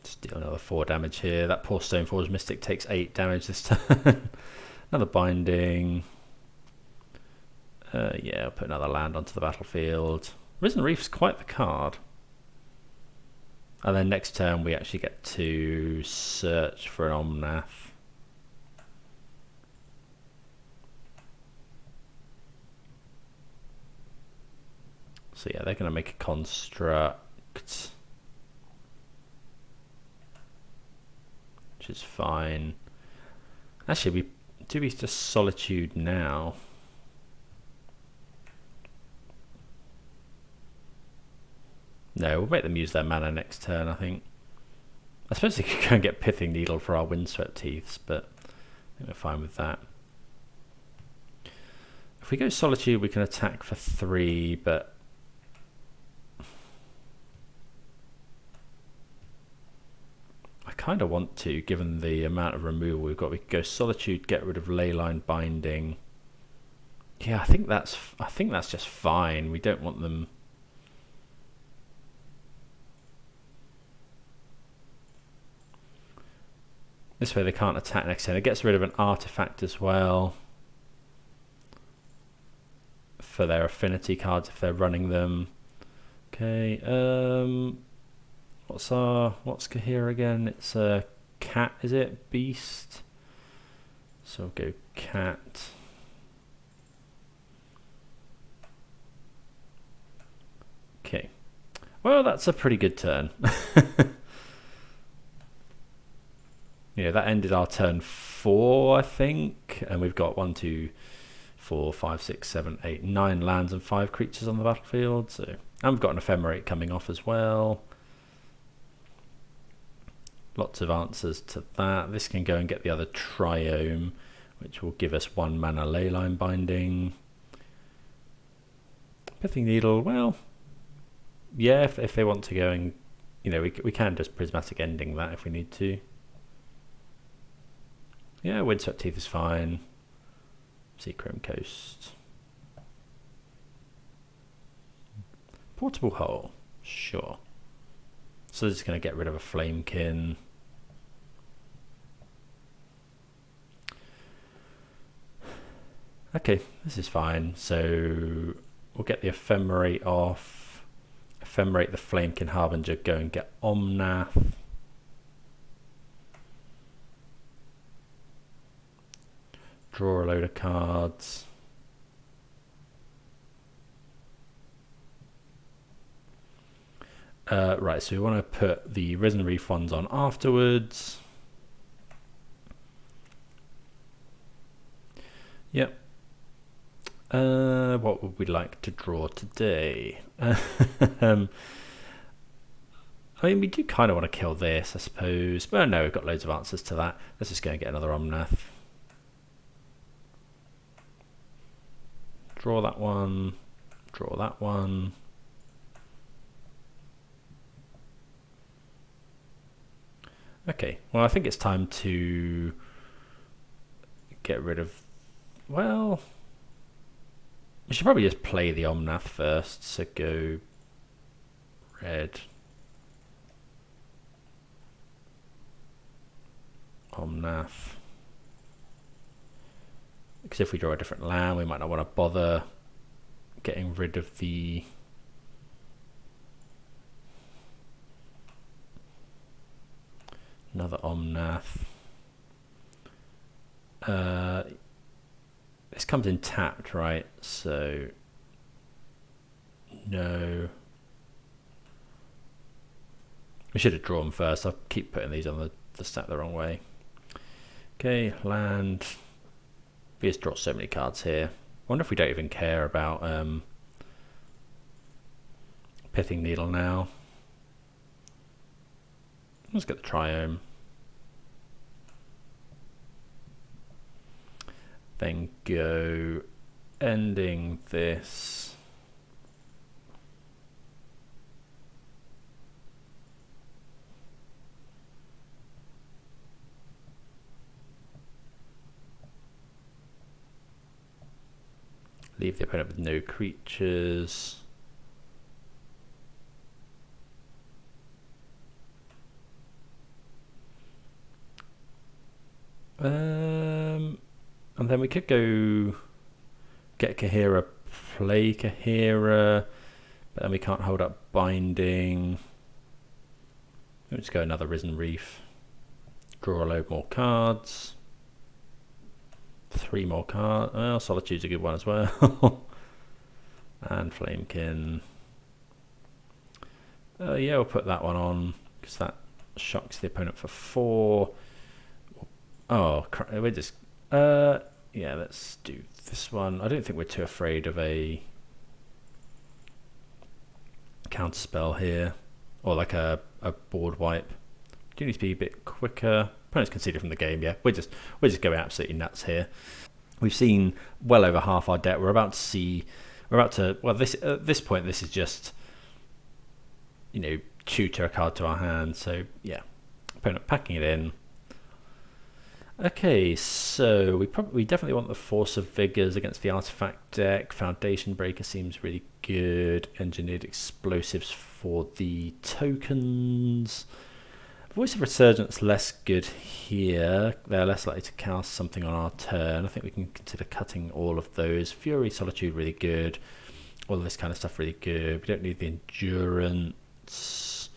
Just deal another 4 damage here. That poor Stoneforge Mystic takes 8 damage this turn. Another binding. Yeah, I'll put another land onto the battlefield. Risen Reef's quite the card. And then next turn we actually get to search for an Omnath. So yeah, they're going to make a construct, which is fine. Actually, we just Solitude now. No, we'll make them use their mana next turn, I think. I suppose they could go and get Pithing Needle for our Windswept Heaths, but I think we're fine with that. If we go Solitude, we can attack for 3, but I kind of want to, given the amount of removal we've got. We could go Solitude, get rid of Leyline Binding. Yeah, I think that's just fine. We don't want them. This way they can't attack next turn. It gets rid of an artifact as well for their affinity cards if they're running them. Okay, what's Kaheera again? It's a cat, is it? Beast. So we'll go cat. Okay. Well, that's a pretty good turn. Yeah, that ended our turn 4, I think, and we've got 1, 2, 4, 5, 6, 7, 8, 9 lands and 5 creatures on the battlefield. So, and we've got an Ephemerate coming off as well. Lots of answers to that. This can go and get the other Triome, which will give us 1 mana Leyline Binding. Pithing Needle, well, yeah, if they want to go and, you know, we can just Prismatic Ending that if we need to. Yeah, Windswept Heath is fine. Seachrome Coast. Portable Hole, sure. So this is going to get rid of a Flamekin. Okay, this is fine. So we'll get the Ephemerate off. Ephemerate the Flamekin Harbinger, go and get Omnath. Draw a load of cards. Right, so we want to put the Risen Reef ones on afterwards. Yep. What would we like to draw today? I mean, we do kind of want to kill this, I suppose. But no, we've got loads of answers to that. Let's just go and get another Omnath. Draw that one. Draw that one. Okay, well, I think it's time to get rid of... Well, we should probably just play the Omnath first. So go red. Omnath. Because if we draw a different land, we might not want to bother getting rid of the... Another Omnath. This comes in tapped, right? So no. We should have drawn first. I'll keep putting these on the stack the wrong way. Okay, land. We just draw so many cards here. Wonder if we don't even care about Pithing Needle now. Let's get the Triome. Then go ending this. Leave the opponent with no creatures. And then we could go get Kaheera, play Kaheera, but then we can't hold up Binding. We'll just go another Risen Reef. Draw a load more cards. 3 more cards. Well, Solitude's a good one as well. And Flamekin. Yeah, we'll put that one on because that shocks the opponent for 4. Oh, we're just... yeah, let's do this one. I don't think we're too afraid of a counterspell here, or like a board wipe. Do need to be a bit quicker. Opponents conceded from the game. Yeah, we're just going absolutely nuts here. We've seen well over half our deck. We're about to. Well, at this point, this is just, you know, tutor a card to our hand. So yeah, opponent packing it in. Okay, so we definitely want the Force of Vigors against the Artifact deck. Foundation Breaker seems really good. Engineered Explosives for the tokens. Voice of Resurgence less good here. They're less likely to cast something on our turn. I think we can consider cutting all of those. Fury, Solitude really good. All of this kind of stuff really good. We don't need the Endurance.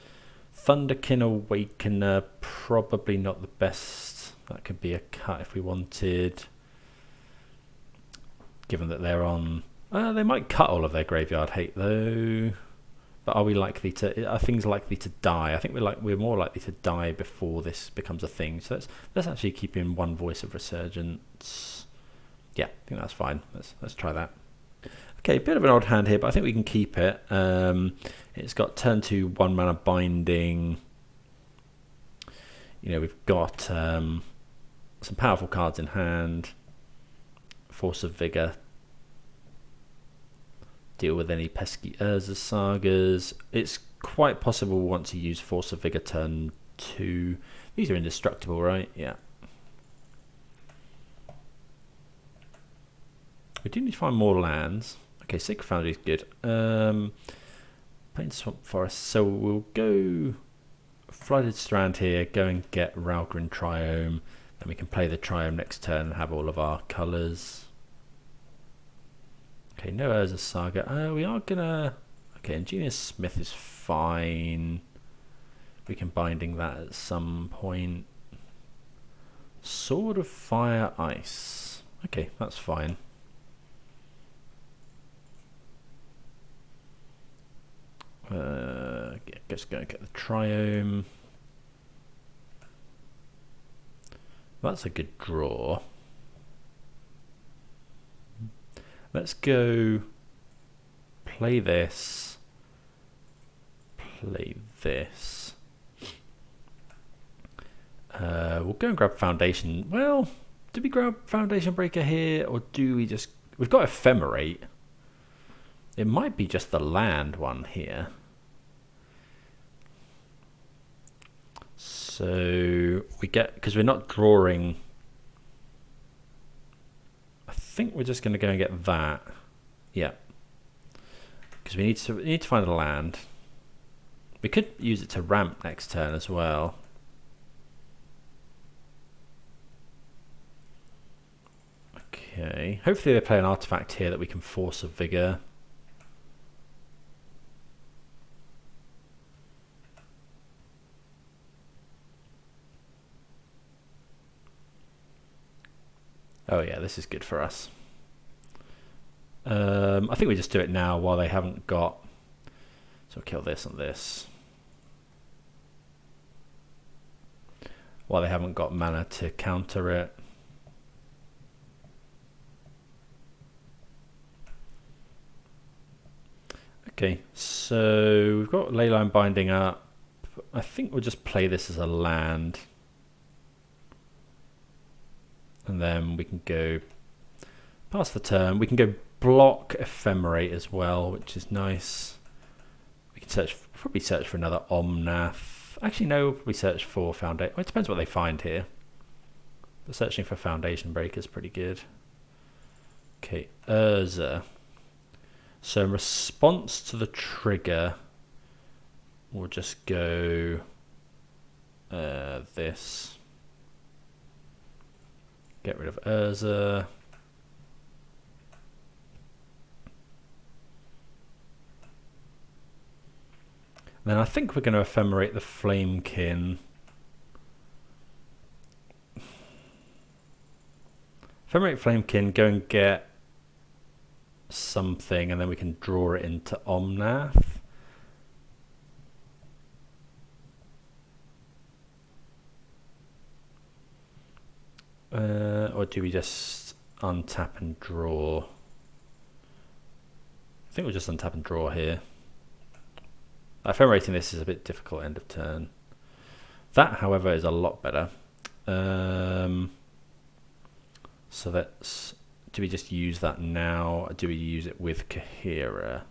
Thunderkin Awakener, probably not the best. That could be a cut if we wanted, given that they're on. They might cut all of their graveyard hate though. But are we likely to? Are things likely to die? I think we're more likely to die before this becomes a thing. So let's actually keep in 1 Voice of Resurgence. Yeah, I think that's fine. Let's try that. Okay, bit of an odd hand here, but I think we can keep it. It's got turn 2 1 mana Binding. You know, we've got some powerful cards in hand. Force of Vigor. Deal with any pesky Urza Sagas. It's quite possible we want to use Force of Vigor turn 2. These are indestructible, right? Yeah. We do need to find more lands. Okay, Sacred Foundry is good. Plain Swamp Forest. So we'll go Flooded Strand here, go and get Raugrin Triome. Then we can play the Triome next turn and have all of our colours. Okay, no Urza Saga. We are gonna... Okay, Ingenious Smith is fine. We can Binding that at some point. Sword of Fire Ice. Okay, that's fine. Just go and get the Triome. That's a good draw. Let's go play this. Play this. We'll go and grab Foundation. Well, do we grab Foundation Breaker here, or do we just... We've got Ephemerate. It might be just the land one here. So we get... Because we're not drawing... I think we're just going to go and get that. Yeah. Because we need to find a land. We could use it to ramp next turn as well. Okay. Hopefully they play an artifact here that we can Force of Vigor. Oh yeah, this is good for us. I think we just do it now while they haven't got... So kill this and this. While they haven't got mana to counter it. Okay, so we've got Leyline Binding up. I think we'll just play this as a land. And then we can go past the turn. We can go block Ephemerate as well, which is nice. We can probably search for another Omnath. Actually, no, we search for Foundation. Well, it depends what they find here. But searching for Foundation Break is pretty good. Okay, Urza. So in response to the trigger, we'll just go this. Get rid of Urza. And then I think we're going to Ephemerate the Flamekin. Ephemerate Flamekin, go and get something, and then we can draw it into Omnath. Or do we just untap and draw? I think we'll just untap and draw here. Ephemerating this is a bit difficult end of turn. That, however, is a lot better. So that's... Do we just use that now, or do we use it with Kaheera?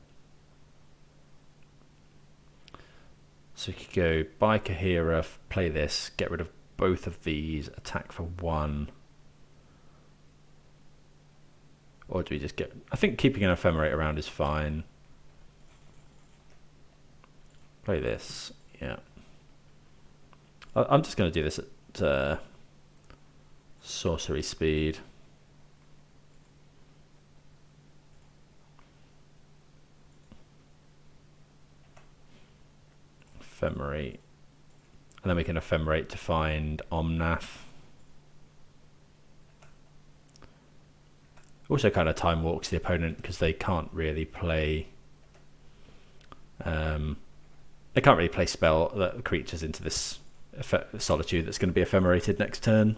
So we could go buy Kaheera, play this, get rid of both of these, attack for 1. Or do we just get... I think keeping an Ephemerate around is fine. Play this, yeah. I'm just going to do this at sorcery speed. Ephemerate. And then we can Ephemerate to find Omnath. Also kind of time walks the opponent because they can't really play... they can't really play spell creatures into this Solitude that's going to be Ephemerated next turn.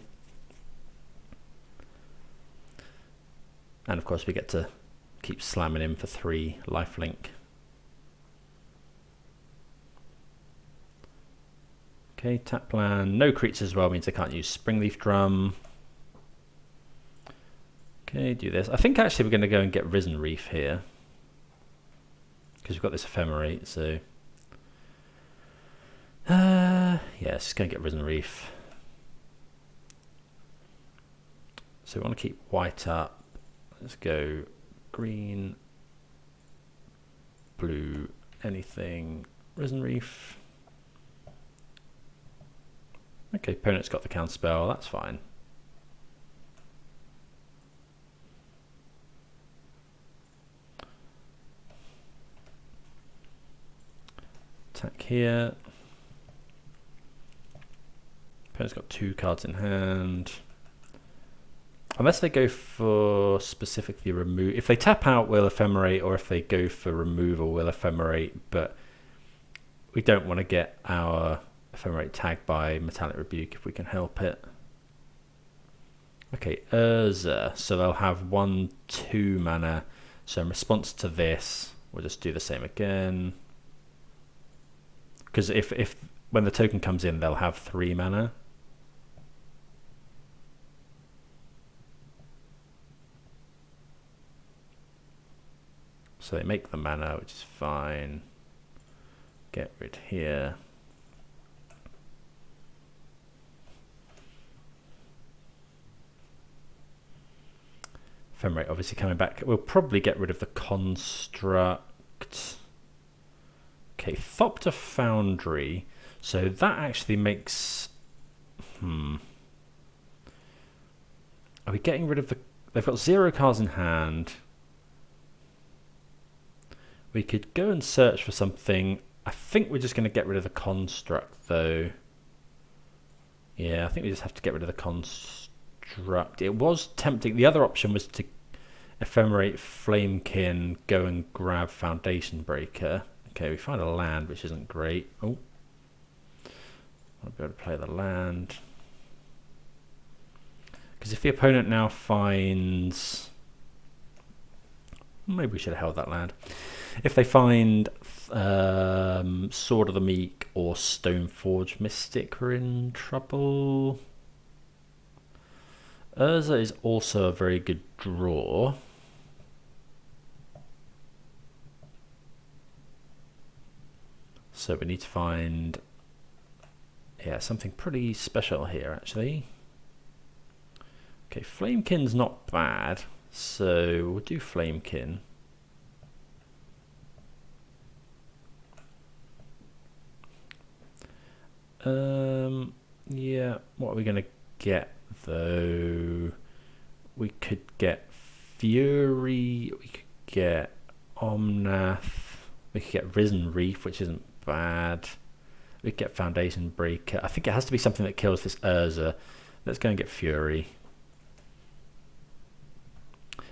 And of course we get to keep slamming him for 3 lifelink. Okay, tap land. No creatures as well means I can't use Springleaf Drum. Okay, do this. I think actually we're going to go and get Risen Reef here. Because we've got this Ephemerate, so... yeah, it's just going to get Risen Reef. So we want to keep white up. Let's go green, blue, anything. Risen Reef. Okay, opponent's got the counter spell, that's fine. Attack here. Opponent's got 2 cards in hand. Unless they go for specifically remove. If they tap out, we'll Ephemerate, or if they go for removal, we'll Ephemerate, but we don't want to get our Ephemerate tagged by Metallic Rebuke if we can help it. Okay, Urza. So they'll have 1/2 mana. So in response to this, we'll just do the same again. Because if when the token comes in, they'll have 3 mana. So they make the mana, which is fine. Get rid here. Ephemerate obviously coming back. We'll probably get rid of the construct. Okay, Thopter Foundry. So that actually makes... Are we getting rid of the... They've got 0 cards in hand. We could go and search for something. I think we're just going to get rid of the construct, though. Yeah, I think we just have to get rid of the construct. construct. It was tempting. The other option was to Ephemerate Flamekin, go and grab Foundation Breaker. Okay, we find a land, which isn't great. Oh, I'll be able to play the land. Because if the opponent now finds... Maybe we should have held that land. If they find Sword of the Meek or Stoneforge Mystic, we're in trouble. Urza is also a very good draw. So we need to find, yeah, something pretty special here actually. Okay, Flamekin's not bad, so we'll do Flamekin. Yeah, what are we going to get though? We could get Fury, we could get Omnath, we could get Risen Reef, which isn't bad. We could get Foundation Breaker. I think it has to be something that kills this Urza. Let's go and get Fury.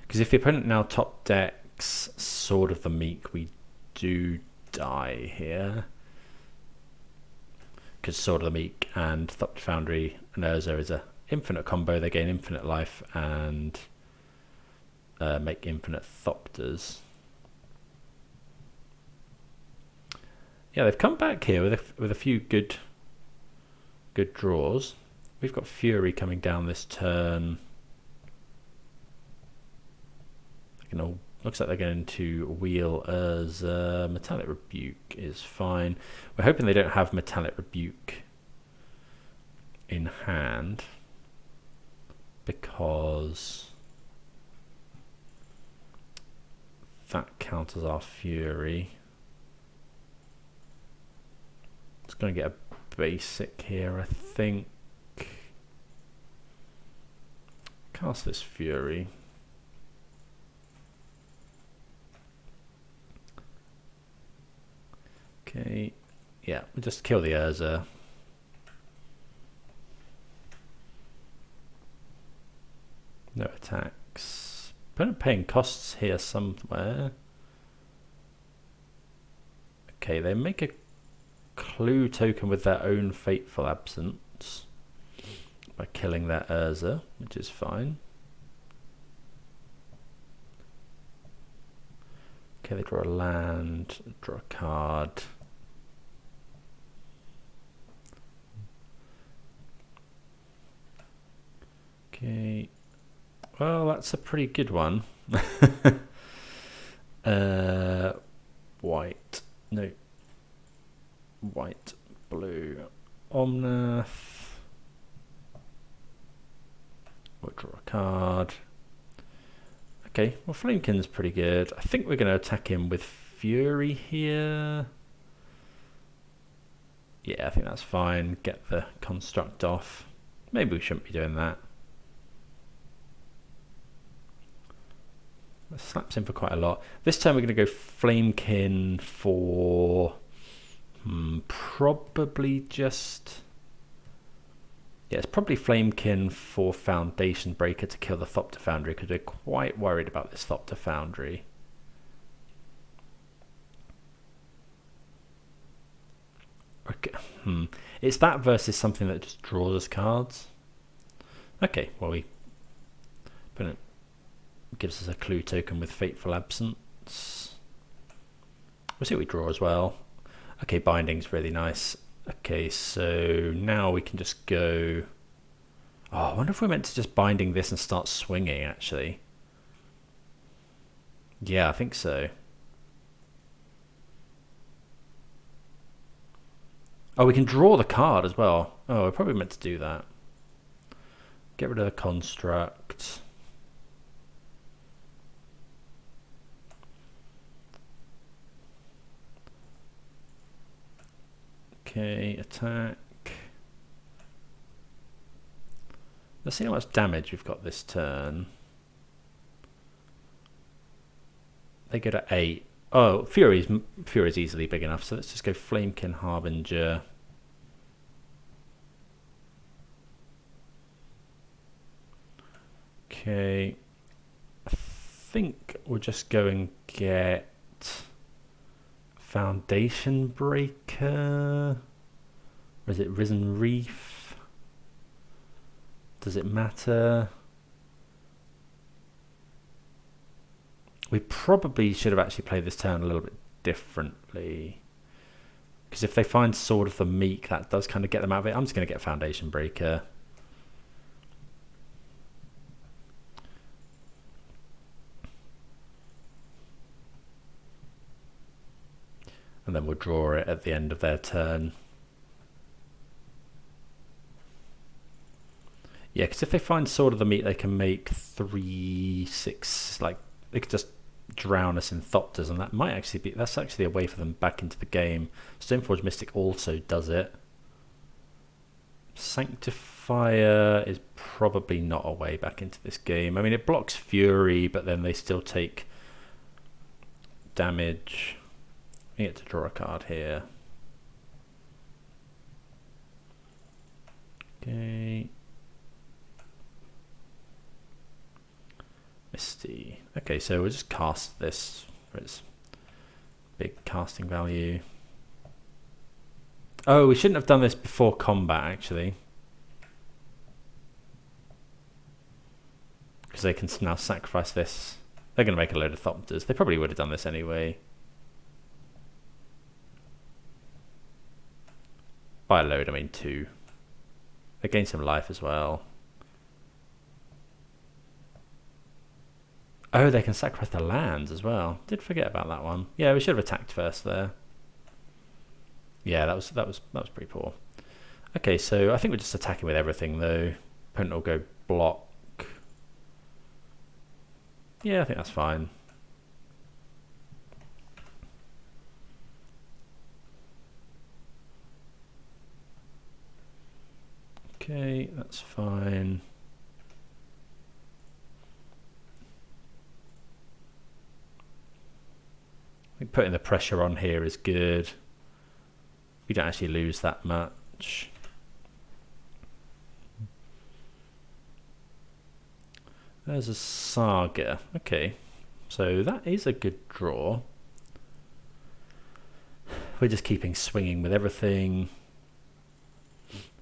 Because if the opponent now top decks Sword of the Meek, we do die here. Because Sword of the Meek and Sacred Foundry and Urza is a infinite combo. They gain infinite life and make infinite Thopters. Yeah, they've come back here with a few good draws. We've got Fury coming down this turn. Looks like they're going to wheel Urza. Metallic Rebuke is fine. We're hoping they don't have Metallic Rebuke in hand, because that counters our Fury. It's going to get a basic here, I think. Cast this Fury. Okay, yeah, we'll just kill the Urza. No attacks. Opponent paying costs here somewhere. Okay, they make a clue token with their own Fateful Absence by killing their Urza, which is fine. Okay, they draw a land, draw a card. Okay, well, that's a pretty good one. White, no, white, blue, Omnath. We'll draw a card. Okay, well, Flamekin's pretty good. I think we're going to attack him with Fury here. Yeah, I think that's fine. Get the construct off. Maybe we shouldn't be doing that. That slaps him for quite a lot. This time we're going to go Flamekin for probably just... Yeah, it's probably Flamekin for Foundation Breaker to kill the Sacred Foundry, because we're quite worried about this Sacred Foundry. Okay. It's that versus something that just draws us cards. Okay, well, but it gives us a clue token with Fateful Absence. We'll see what we draw as well. Okay, Binding's really nice. Okay, so now we can just go... Oh, I wonder if we're meant to just Binding this and start swinging, actually. Yeah, I think so. Oh, we can draw the card as well. Oh, we're probably meant to do that. Get rid of the construct. Okay, attack. Let's see how much damage we've got this turn. They go to 8. Oh, Fury's easily big enough, so let's just go Flamekin Harbinger. Okay. I think we'll just go and get Foundation Breaker. Or is it Risen Reef? Does it matter? We probably should have actually played this turn a little bit differently. Because if they find Sword of the Meek, that does kind of get them out of it. I'm just going to get Foundation Breaker. And then we'll draw it at the end of their turn. Yeah, because if they find Sword of the Meek, they can make 3/6. Like, they could just drown us in Thopters, and that might actually be, that's actually a way for them back into the game. Stoneforge Mystic also does it. Sanctifier is probably not a way back into this game. I mean, it blocks Fury, but then they still take damage. We get to draw a card here. Okay. Misty. Okay, so we'll just cast this for its big casting value. Oh, we shouldn't have done this before combat, actually. Because they can now sacrifice this. They're going to make a load of Thopters. They probably would have done this anyway. By a load, I mean 2. They gain some life as well. Oh, they can sacrifice the lands as well. Did forget about that one. Yeah, we should have attacked first there. Yeah, that was pretty poor. Okay, so I think we're just attacking with everything though. Opponent will go block. Yeah, I think that's fine. Okay, that's fine. I think putting the pressure on here is good. We don't actually lose that much. There's a Saga. Okay, so that is a good draw. We're just keeping swinging with everything.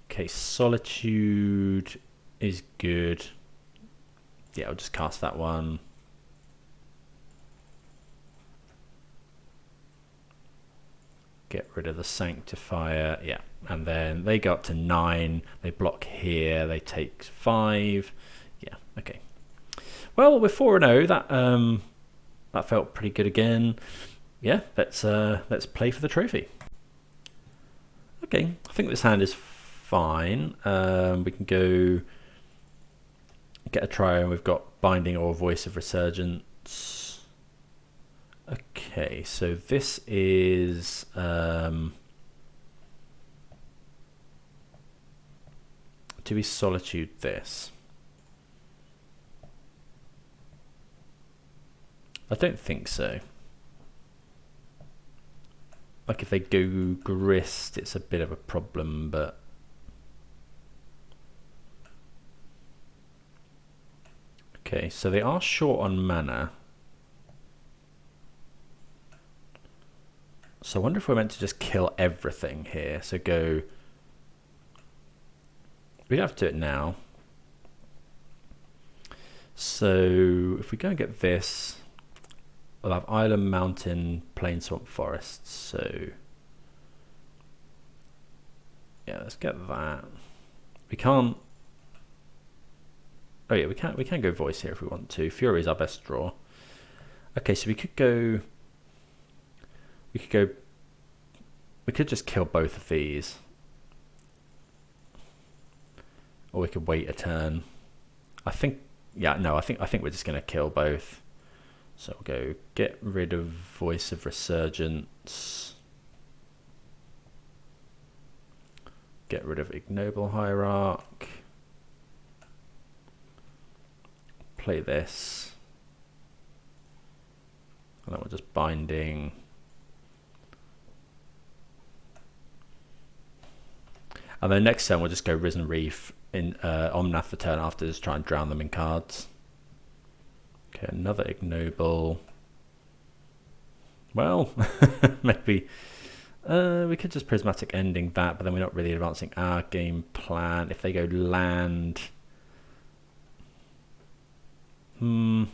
Okay, Solitude is good. Yeah, I'll just cast that one. Get rid of the Sanctifier. Yeah, and then they go up to 9. They block here. They take 5. Yeah, okay. Well, we're 4-0. That felt pretty good again. Yeah, let's play for the trophy. Okay, I think this hand is fine. We can go get a Triome. We've got Binding or Voice of Resurgence. Okay, so this is do we Solitude this? I don't think so. Like if they go Grist, it's a bit of a problem, but okay, so they are short on mana. So I wonder if we're meant to just kill everything here. So go, we don't have to do it now. So if we go and get this, we'll have Island, Mountain, Plain, Swamp, Forests. So yeah, let's get that. We can't. Oh yeah, we can go Voice here if we want to. Fury is our best draw. Okay, so we could go. We could just kill both of these, or we could wait a turn. I think. Yeah, no, I think we're just gonna kill both. So we'll go get rid of Voice of Resurgence. Get rid of Ignoble Hierarch. Play this. And then we're just binding. And then next turn we'll just go Risen Reef in Omnath the turn after, just try and drown them in cards. Okay, another ignoble. Well, maybe we could just Prismatic Ending that, but then we're not really advancing our game plan. If they go land, I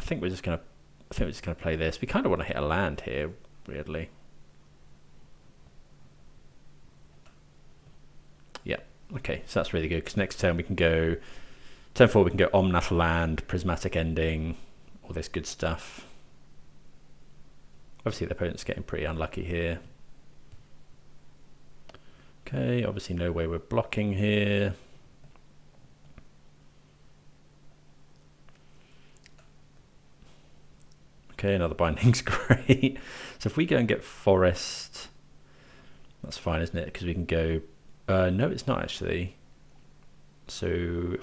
think we're just gonna play this. We kind of want to hit a land here, weirdly. Yeah. Okay, so that's really good because next turn we can go. Turn 4 we can go Omnath land, Prismatic Ending, all this good stuff. Obviously the opponent's getting pretty unlucky here. Okay, obviously no way we're blocking here. Okay, another binding's great. So if we go and get forest, that's fine, isn't it? Because we can go... no, it's not actually. So,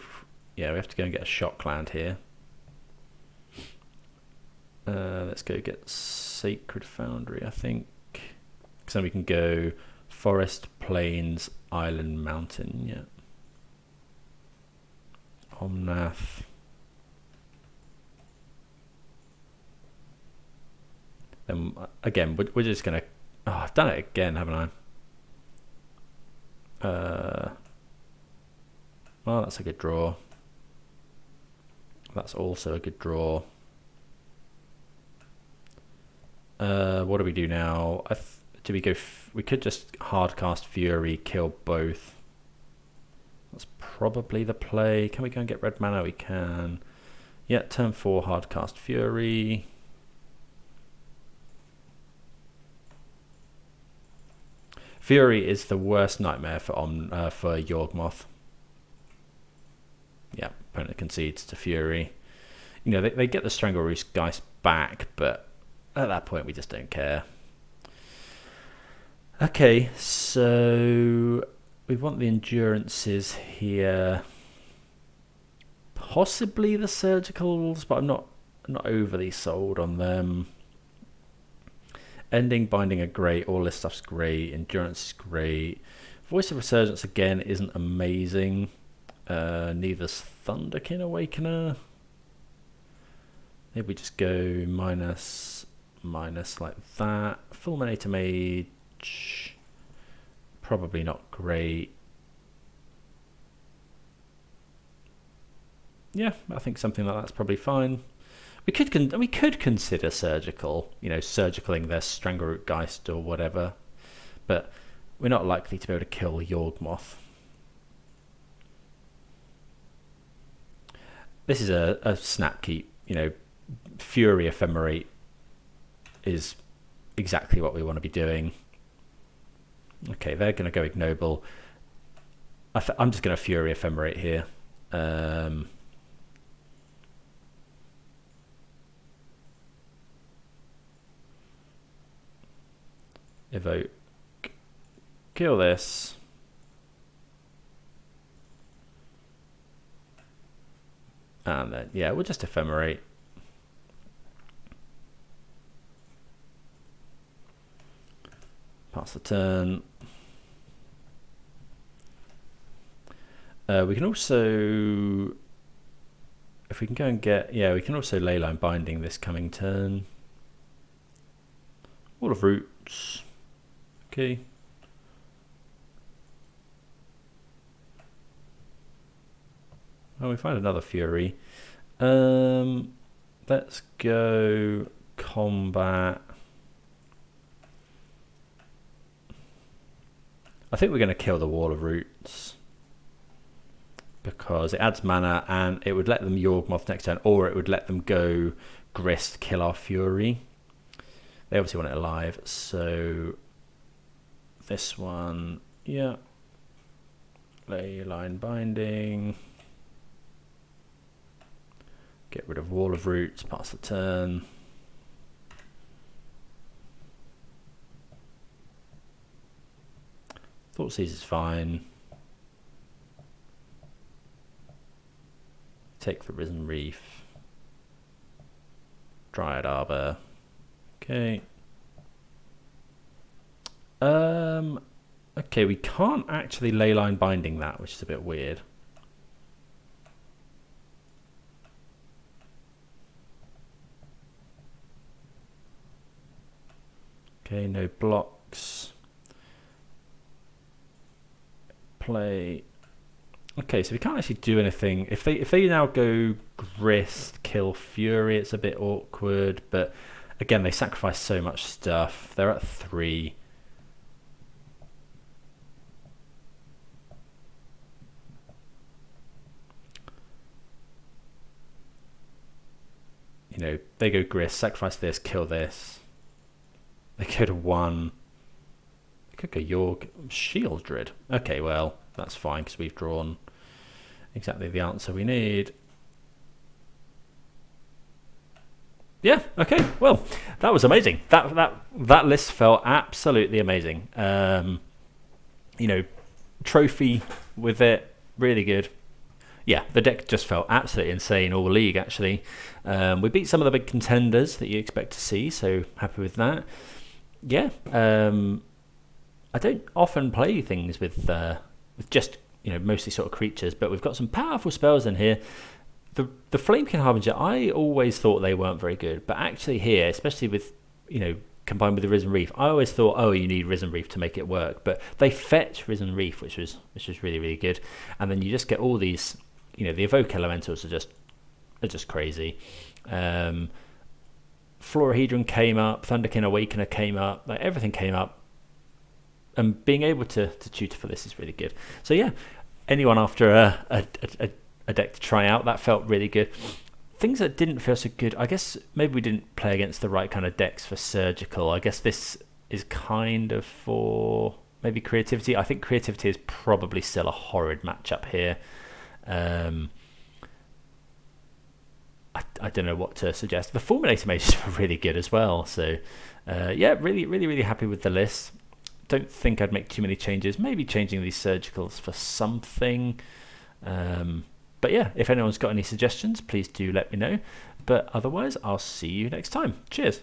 yeah, we have to go and get a shock land here. Let's go get Sacred Foundry, I think. Because then we can go forest, plains, island, mountain, yeah. Omnath. Then, again, we're just going to... Oh, I've done it again, haven't I? Well, that's a good draw. That's also a good draw. What do we do now? Do we go? We could just hardcast Fury, kill both. That's probably the play. Can we go and get red mana? We can. Yeah, turn 4 hardcast Fury. Fury is the worst nightmare for Yawgmoth. Yeah, opponent concedes to Fury. You know, they get the Strangleroot Geist back, but at that point we just don't care. Okay, so we want the endurances here. Possibly the surgicals, but I'm not overly sold on them. Ending, binding are great. All this stuff's great. Endurance is great. Voice of Resurgence again isn't amazing. Neither's Thunderkin Awakener. Maybe we just go minus like that. Fulminator Mage, probably not great. Yeah, I think something like that's probably fine. We could consider surgical, you know, surgicaling their Strangleroot Geist or whatever, but we're not likely to be able to kill Yawgmoth. This is a snap keep, you know. Fury Ephemerate is exactly what we want to be doing. Okay, they're going to go ignoble. I'm just going to Fury Ephemerate here. Evoke. Kill this. And then, yeah, we'll just Ephemerate. Pass the turn. We can also, if we can go and get, yeah, we can also Leyline Binding this coming turn. Wall of Roots. Okay. Oh, we find another Fury. Let's go combat. I think we're going to kill the Wall of Roots because it adds mana and it would let them Yawgmoth next turn, or it would let them go Grist, kill our Fury. They obviously want it alive, so this one, yeah. Leyline Binding. Get rid of Wall of Roots, pass the turn. Thoughtseize is fine. Take the Risen Reef. Dryad Arbor. Okay. Okay, we can't actually Leyline Binding that, which is a bit weird. Okay, no blocks. Play. Okay, so we can't actually do anything. If they now go Grist, kill Fury, it's a bit awkward. But again, they sacrifice so much stuff. They're at 3. You know, they go Grist, sacrifice this, kill this. They go to 1. They could go York, Shieldred. Okay, well, that's fine because we've drawn exactly the answer we need. Yeah, okay, well, that was amazing. That list felt absolutely amazing. You know, trophy with it, really good. Yeah, the deck just felt absolutely insane all league, actually. We beat some of the big contenders that you expect to see, so happy with that. Yeah, I don't often play things with just, you know, mostly sort of creatures, but we've got some powerful spells in here. The Flamekin Harbinger, I always thought they weren't very good, but actually here, especially with, you know, combined with the Risen Reef, I always thought, oh, you need Risen Reef to make it work, but they fetch Risen Reef, which was really, really good, and then you just get all these, you know, the Evoke Elementals are just crazy. Florahedron came up, Thunderkin Awakener came up, like everything came up, and being able to tutor for this is really good. So yeah, anyone after a deck to try out, that felt really good. Things that didn't feel so good, I guess maybe we didn't play against the right kind of decks for Surgical. I guess this is kind of for maybe Creativity. I think Creativity is probably still a horrid matchup here. I don't know what to suggest. The Fulminator Mages were really good as well. So yeah, really happy with the list. Don't think I'd make too many changes. Maybe changing these Surgicals for something. But yeah, if anyone's got any suggestions, please do let me know. But otherwise, I'll see you next time. Cheers.